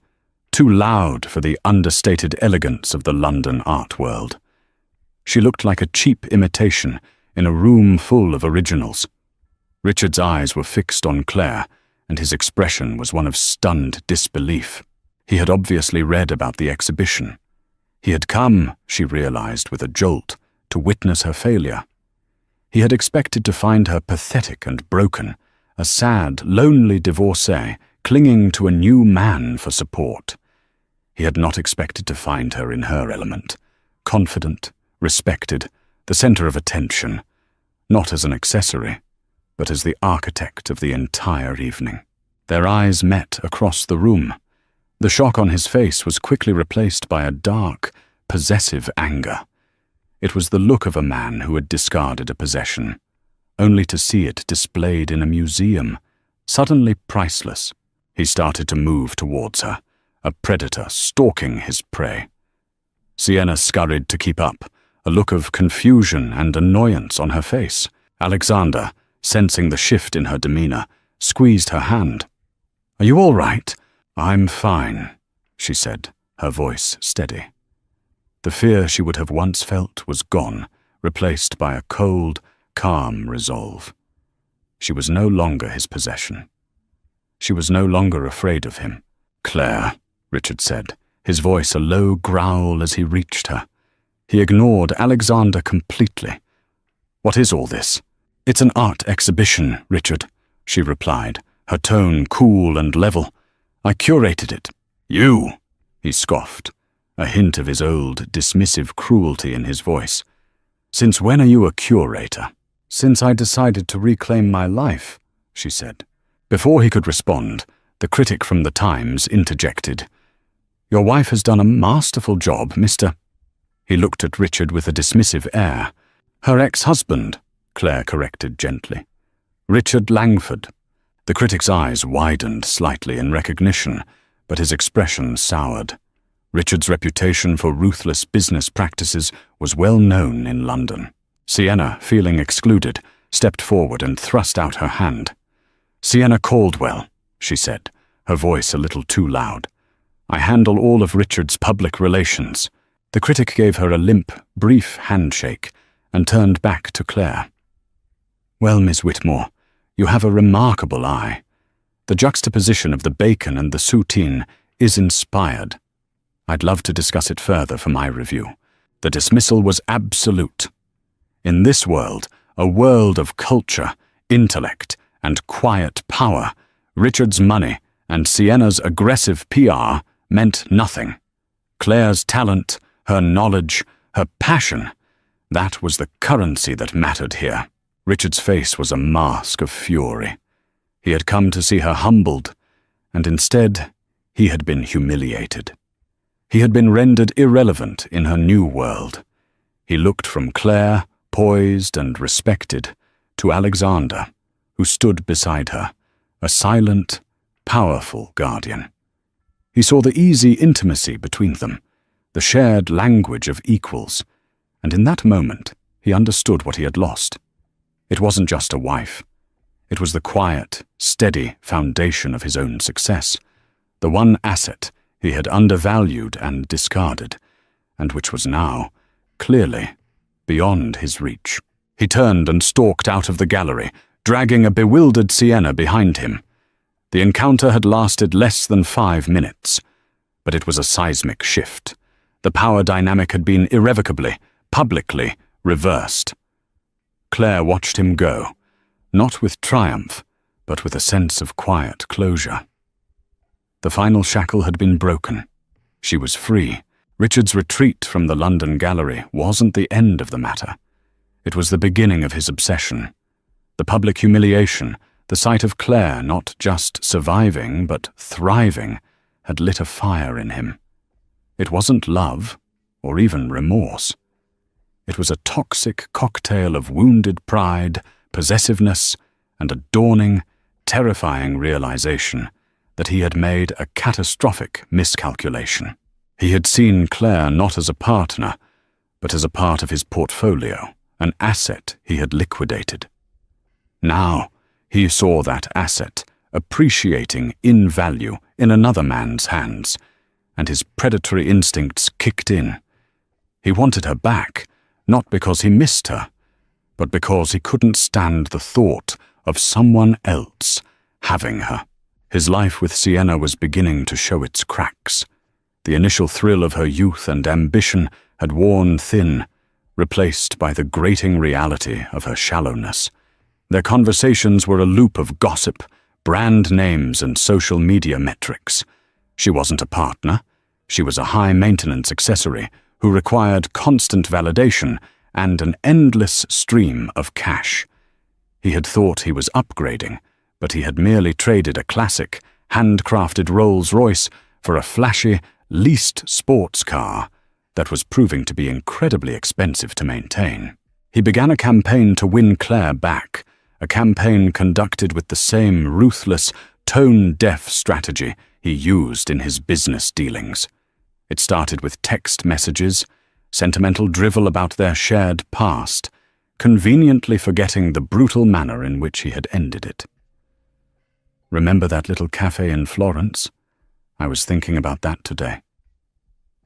too loud for the understated elegance of the London art world. She looked like a cheap imitation in a room full of originals. Richard's eyes were fixed on Claire, and his expression was one of stunned disbelief. He had obviously read about the exhibition. He had come, she realized with a jolt, to witness her failure. He had expected to find her pathetic and broken, a sad, lonely divorcee clinging to a new man for support. He had not expected to find her in her element, confident, respected, the center of attention, not as an accessory, but as the architect of the entire evening. Their eyes met across the room. The shock on his face was quickly replaced by a dark, possessive anger. It was the look of a man who had discarded a possession, only to see it displayed in a museum, suddenly priceless. He started to move towards her, a predator stalking his prey. Sienna scurried to keep up, a look of confusion and annoyance on her face. Alexander, sensing the shift in her demeanor, squeezed her hand. "Are you all right?" "I'm fine," she said, her voice steady. The fear she would have once felt was gone, replaced by a cold, calm resolve. She was no longer his possession. She was no longer afraid of him. "Claire," Richard said, his voice a low growl as he reached her. He ignored Alexander completely, What is all this? It's an art exhibition, Richard, she replied, her tone cool and level. I curated it. You, he scoffed, a hint of his old, dismissive cruelty in his voice. Since when are you a curator? Since I decided to reclaim my life, she said. Before he could respond, the critic from the Times interjected. Your wife has done a masterful job, Mr. He looked at Richard with a dismissive air. Her ex-husband, Claire corrected gently. Richard Langford. The critic's eyes widened slightly in recognition, but his expression soured. Richard's reputation for ruthless business practices was well known in London. Sienna, feeling excluded, stepped forward and thrust out her hand. Sienna Caldwell, she said, her voice a little too loud. I handle all of Richard's public relations. The critic gave her a limp, brief handshake and turned back to Claire. Well, Miss Whitmore, you have a remarkable eye. The juxtaposition of the bacon and the soutine is inspired. I'd love to discuss it further for my review. The dismissal was absolute. In this world, a world of culture, intellect, and quiet power, Richard's money and Sienna's aggressive PR meant nothing. Claire's talent, her knowledge, her passion, that was the currency that mattered here. Richard's face was a mask of fury. He had come to see her humbled, and instead he had been humiliated. He had been rendered irrelevant in her new world. He looked from Claire, poised and respected, to Alexander, who stood beside her, a silent, powerful guardian. He saw the easy intimacy between them, the shared language of equals, and in that moment he understood what he had lost. It wasn't just a wife. It was the quiet, steady foundation of his own success, the one asset he had undervalued and discarded, and which was now, clearly, beyond his reach. He turned and stalked out of the gallery, dragging a bewildered Sienna behind him. The encounter had lasted less than 5 minutes, but it was a seismic shift. The power dynamic had been irrevocably, publicly reversed. Claire watched him go, not with triumph, but with a sense of quiet closure. The final shackle had been broken. She was free. Richard's retreat from the London gallery wasn't the end of the matter. It was the beginning of his obsession. The public humiliation, the sight of Claire not just surviving but thriving, had lit a fire in him. It wasn't love, or even remorse. It was a toxic cocktail of wounded pride, possessiveness, and a dawning, terrifying realization that he had made a catastrophic miscalculation. He had seen Claire not as a partner, but as a part of his portfolio, an asset he had liquidated. Now, he saw that asset appreciating in value in another man's hands, and his predatory instincts kicked in. He wanted her back, not because he missed her, but because he couldn't stand the thought of someone else having her. His life with Sienna was beginning to show its cracks. The initial thrill of her youth and ambition had worn thin, replaced by the grating reality of her shallowness. Their conversations were a loop of gossip, brand names, and social media metrics. She wasn't a partner. She was a high-maintenance accessory who required constant validation and an endless stream of cash. He had thought he was upgrading, but he had merely traded a classic, handcrafted Rolls-Royce for a flashy, leased sports car that was proving to be incredibly expensive to maintain. He began a campaign to win Claire back, a campaign conducted with the same ruthless, tone-deaf strategy he used in his business dealings. It started with text messages, sentimental drivel about their shared past, conveniently forgetting the brutal manner in which he had ended it. Remember that little cafe in Florence? I was thinking about that today.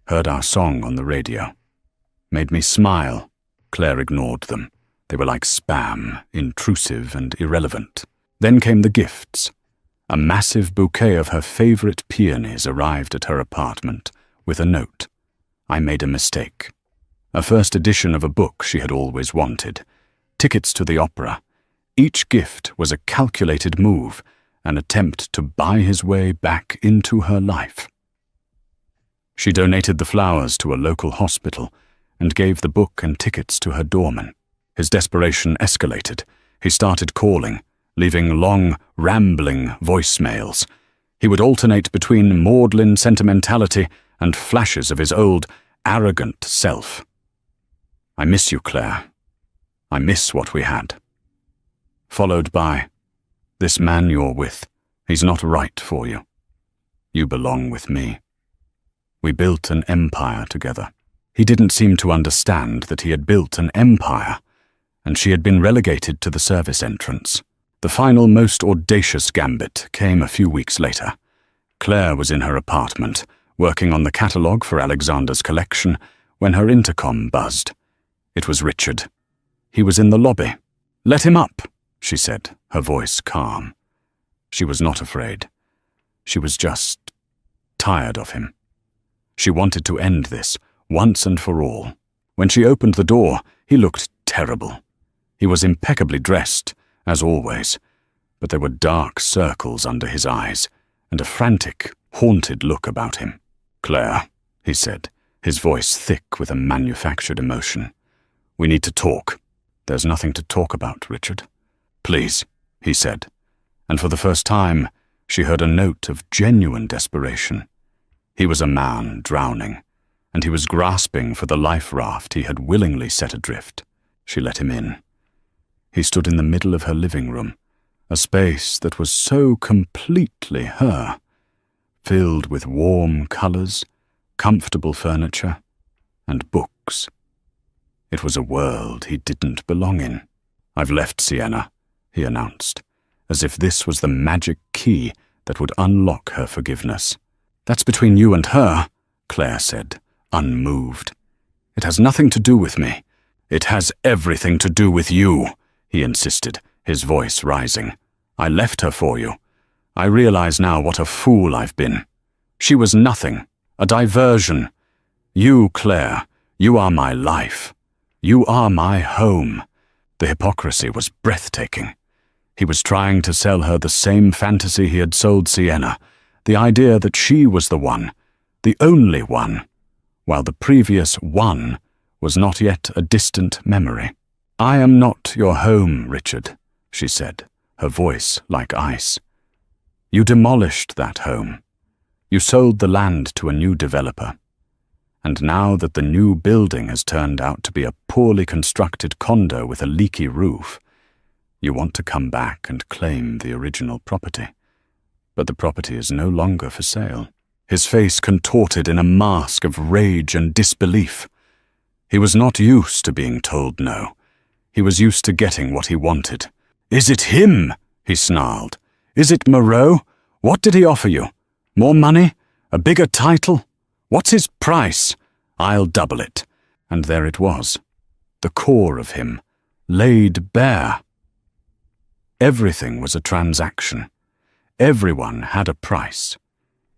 Heard our song on the radio. Made me smile. Claire ignored them. They were like spam, intrusive and irrelevant. Then came the gifts. A massive bouquet of her favorite peonies arrived at her apartment, with a note. I made a mistake. A first edition of a book she had always wanted. tickets to the opera. Each gift was a calculated move, an attempt to buy his way back into her life. She donated the flowers to a local hospital and gave the book and tickets to her doorman. His desperation escalated. He started calling, leaving long, rambling voicemails. He would alternate between maudlin sentimentality and flashes of his old, arrogant self. "I miss you, Claire. I miss what we had." Followed by, "This man you're with, he's not right for you. You belong with me." We built an empire together. He didn't seem to understand that he had built an empire, and she had been relegated to the service entrance. The final, most audacious gambit came a few weeks later. Claire was in her apartment, working on the catalogue for Alexander's collection, when her intercom buzzed. It was Richard. He was in the lobby. "Let him up," she said, her voice calm. She was not afraid. She was just tired of him. She wanted to end this, once and for all. When she opened the door, he looked terrible. He was impeccably dressed, as always, but there were dark circles under his eyes, and a frantic, haunted look about him. "Claire," he said, his voice thick with a manufactured emotion. "We need to talk." "There's nothing to talk about, Richard." "Please," he said, and for the first time, she heard a note of genuine desperation. He was a man drowning, and he was grasping for the life raft he had willingly set adrift. She let him in. He stood in the middle of her living room, a space that was so completely her, filled with warm colors, comfortable furniture, and books. It was a world he didn't belong in. "I've left Sienna," he announced, as if this was the magic key that would unlock her forgiveness. "That's between you and her," Claire said, unmoved. "It has nothing to do with me." "It has everything to do with you," he insisted, his voice rising. "I left her for you. I realize now what a fool I've been. She was nothing, a diversion. You, Claire, you are my life. You are my home." The hypocrisy was breathtaking. He was trying to sell her the same fantasy he had sold Sienna, the idea that she was the one, the only one, while the previous one was not yet a distant memory. "I am not your home, Richard," she said, her voice like ice. "You demolished that home. You sold the land to a new developer. And now that the new building has turned out to be a poorly constructed condo with a leaky roof, you want to come back and claim the original property. But the property is no longer for sale." His face contorted in a mask of rage and disbelief. He was not used to being told no. He was used to getting what he wanted. "Is it him?" he snarled. "Is it Moreau? What did he offer you? More money? A bigger title? What's his price? I'll double it." And there it was, the core of him, laid bare. Everything was a transaction. Everyone had a price.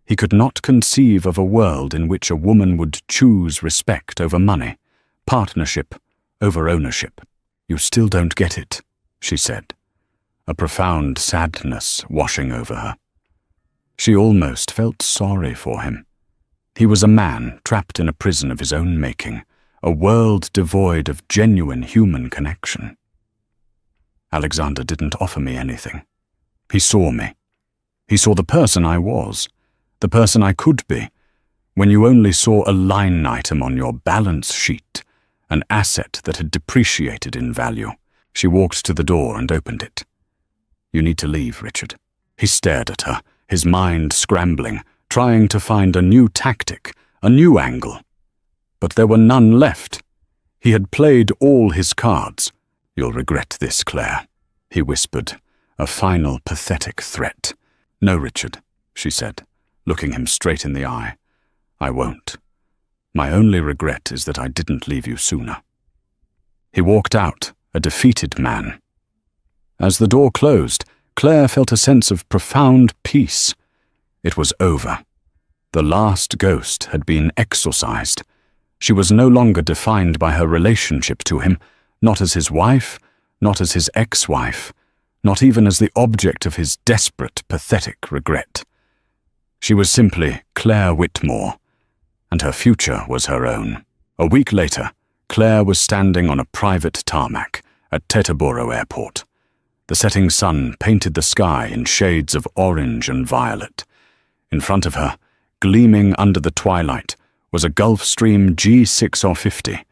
He could not conceive of a world in which a woman would choose respect over money, partnership over ownership. "You still don't get it," she said, a profound sadness washing over her. She almost felt sorry for him. He was a man trapped in a prison of his own making, a world devoid of genuine human connection. Alexander didn't offer me anything. He saw me. He saw the person I was, the person I could be, when you only saw a line item on your balance sheet, an asset that had depreciated in value. She walked to the door and opened it. "You need to leave, Richard." He stared at her, his mind scrambling, trying to find a new tactic, a new angle. But there were none left. He had played all his cards. "You'll regret this, Claire," he whispered, a final pathetic threat. "No, Richard," she said, looking him straight in the eye. "I won't. My only regret is that I didn't leave you sooner." He walked out, a defeated man. As the door closed, Claire felt a sense of profound peace. It was over. The last ghost had been exorcised. She was no longer defined by her relationship to him, not as his wife, not as his ex-wife, not even as the object of his desperate, pathetic regret. She was simply Claire Whitmore, and her future was her own. A week later, Claire was standing on a private tarmac at Teterboro Airport. The setting sun painted the sky in shades of orange and violet. In front of her, gleaming under the twilight, was a Gulfstream G6R50,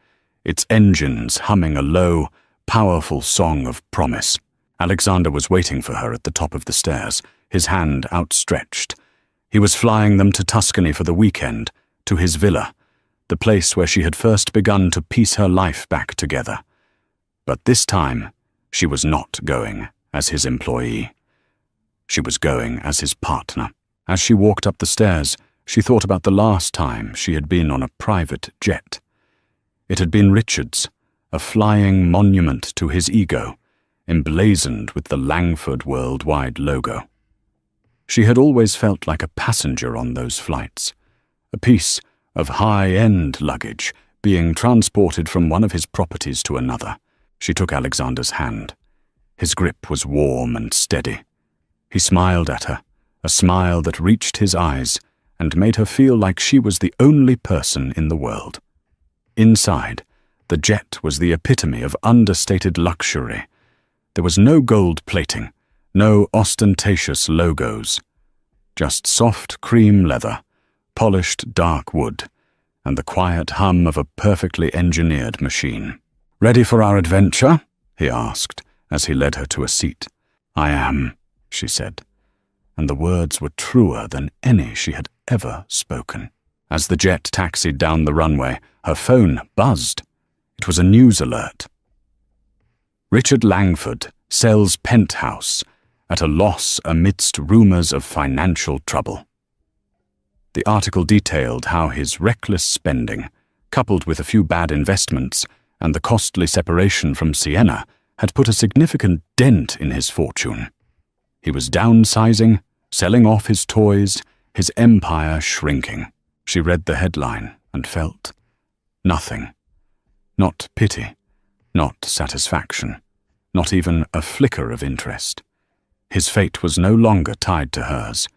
its engines humming a low, powerful song of promise. Alexander was waiting for her at the top of the stairs, his hand outstretched. He was flying them to Tuscany for the weekend, to his villa, the place where she had first begun to piece her life back together. But this time, she was not going as his employee. She was going as his partner. As she walked up the stairs, she thought about the last time she had been on a private jet. It had been Richard's, a flying monument to his ego, emblazoned with the Langford Worldwide logo. She had always felt like a passenger on those flights, a piece of high-end luggage being transported from one of his properties to another. She took Alexander's hand. His grip was warm and steady. He smiled at her, a smile that reached his eyes and made her feel like she was the only person in the world. Inside, the jet was the epitome of understated luxury. There was no gold plating, no ostentatious logos, just soft cream leather, polished dark wood, and the quiet hum of a perfectly engineered machine. "Ready for our adventure?" he asked, as he led her to a seat. "I am," she said, and the words were truer than any she had ever spoken. As the jet taxied down the runway, her phone buzzed. It was a news alert. Richard Langford sells penthouse at a loss amidst rumors of financial trouble. The article detailed how his reckless spending, coupled with a few bad investments and the costly separation from Sienna, had put a significant dent in his fortune. He was downsizing, selling off his toys, his empire shrinking. She read the headline and felt nothing. Not pity, not satisfaction, not even a flicker of interest. His fate was no longer tied to hers.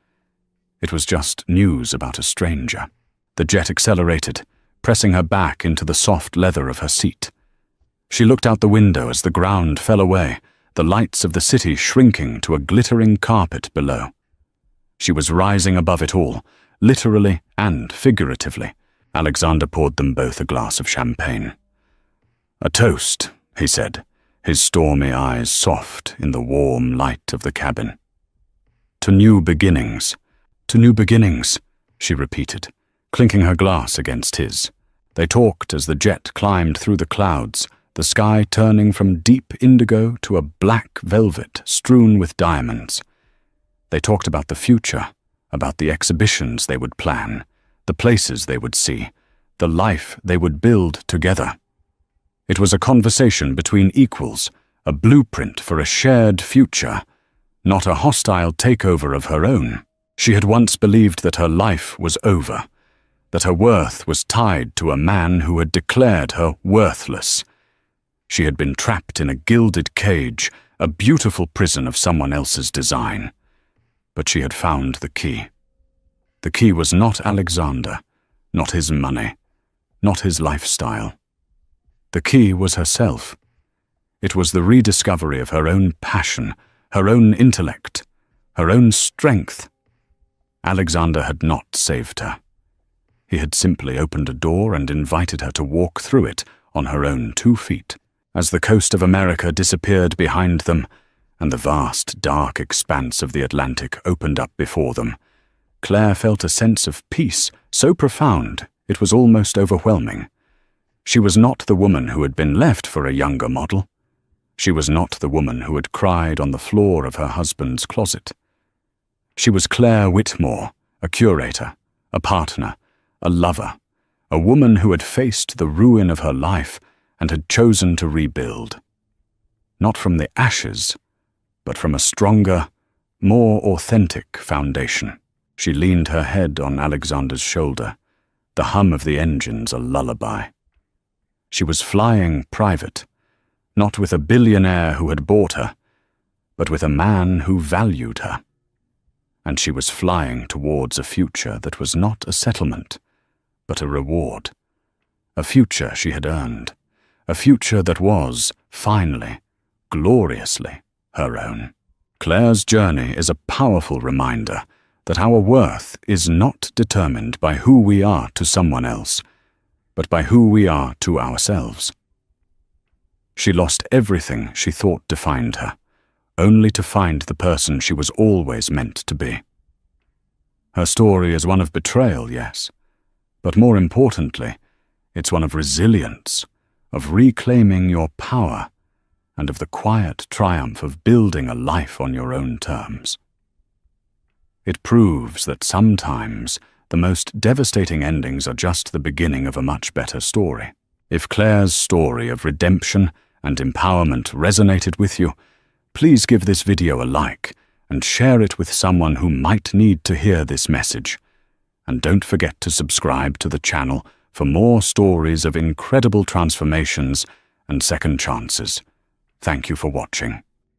It was just news about a stranger. The jet accelerated, pressing her back into the soft leather of her seat. She looked out the window as the ground fell away, the lights of the city shrinking to a glittering carpet below. She was rising above it all, literally and figuratively. Alexander poured them both a glass of champagne. "A toast," he said, his stormy eyes soft in the warm light of the cabin. "To new beginnings. To new beginnings," she repeated, clinking her glass against his. They talked as the jet climbed through the clouds, the sky turning from deep indigo to a black velvet strewn with diamonds. They talked about the future, about the exhibitions they would plan, the places they would see, the life they would build together. It was a conversation between equals, a blueprint for a shared future, not a hostile takeover of her own. She had once believed that her life was over, that her worth was tied to a man who had declared her worthless. She had been trapped in a gilded cage, a beautiful prison of someone else's design. But she had found the key. The key was not Alexander, not his money, not his lifestyle. The key was herself. It was the rediscovery of her own passion, her own intellect, her own strength. Alexander had not saved her. He had simply opened a door and invited her to walk through it on her own 2 feet. As the coast of America disappeared behind them, and the vast, dark expanse of the Atlantic opened up before them, Claire felt a sense of peace so profound it was almost overwhelming. She was not the woman who had been left for a younger model. She was not the woman who had cried on the floor of her husband's closet. She was Claire Whitmore, a curator, a partner, a lover, a woman who had faced the ruin of her life and had chosen to rebuild. Not from the ashes, but from a stronger, more authentic foundation. She leaned her head on Alexander's shoulder, the hum of the engines a lullaby. She was flying private, not with a billionaire who had bought her, but with a man who valued her. And she was flying towards a future that was not a settlement, but a reward. A future she had earned. A future that was, finally, gloriously, her own. Claire's journey is a powerful reminder that our worth is not determined by who we are to someone else, but by who we are to ourselves. She lost everything she thought defined her, only to find the person she was always meant to be. Her story is one of betrayal, yes, but more importantly, it's one of resilience, of reclaiming your power, and of the quiet triumph of building a life on your own terms. It proves that sometimes the most devastating endings are just the beginning of a much better story. If Claire's story of redemption and empowerment resonated with you, please give this video a like and share it with someone who might need to hear this message. And don't forget to subscribe to the channel for more stories of incredible transformations and second chances. Thank you for watching.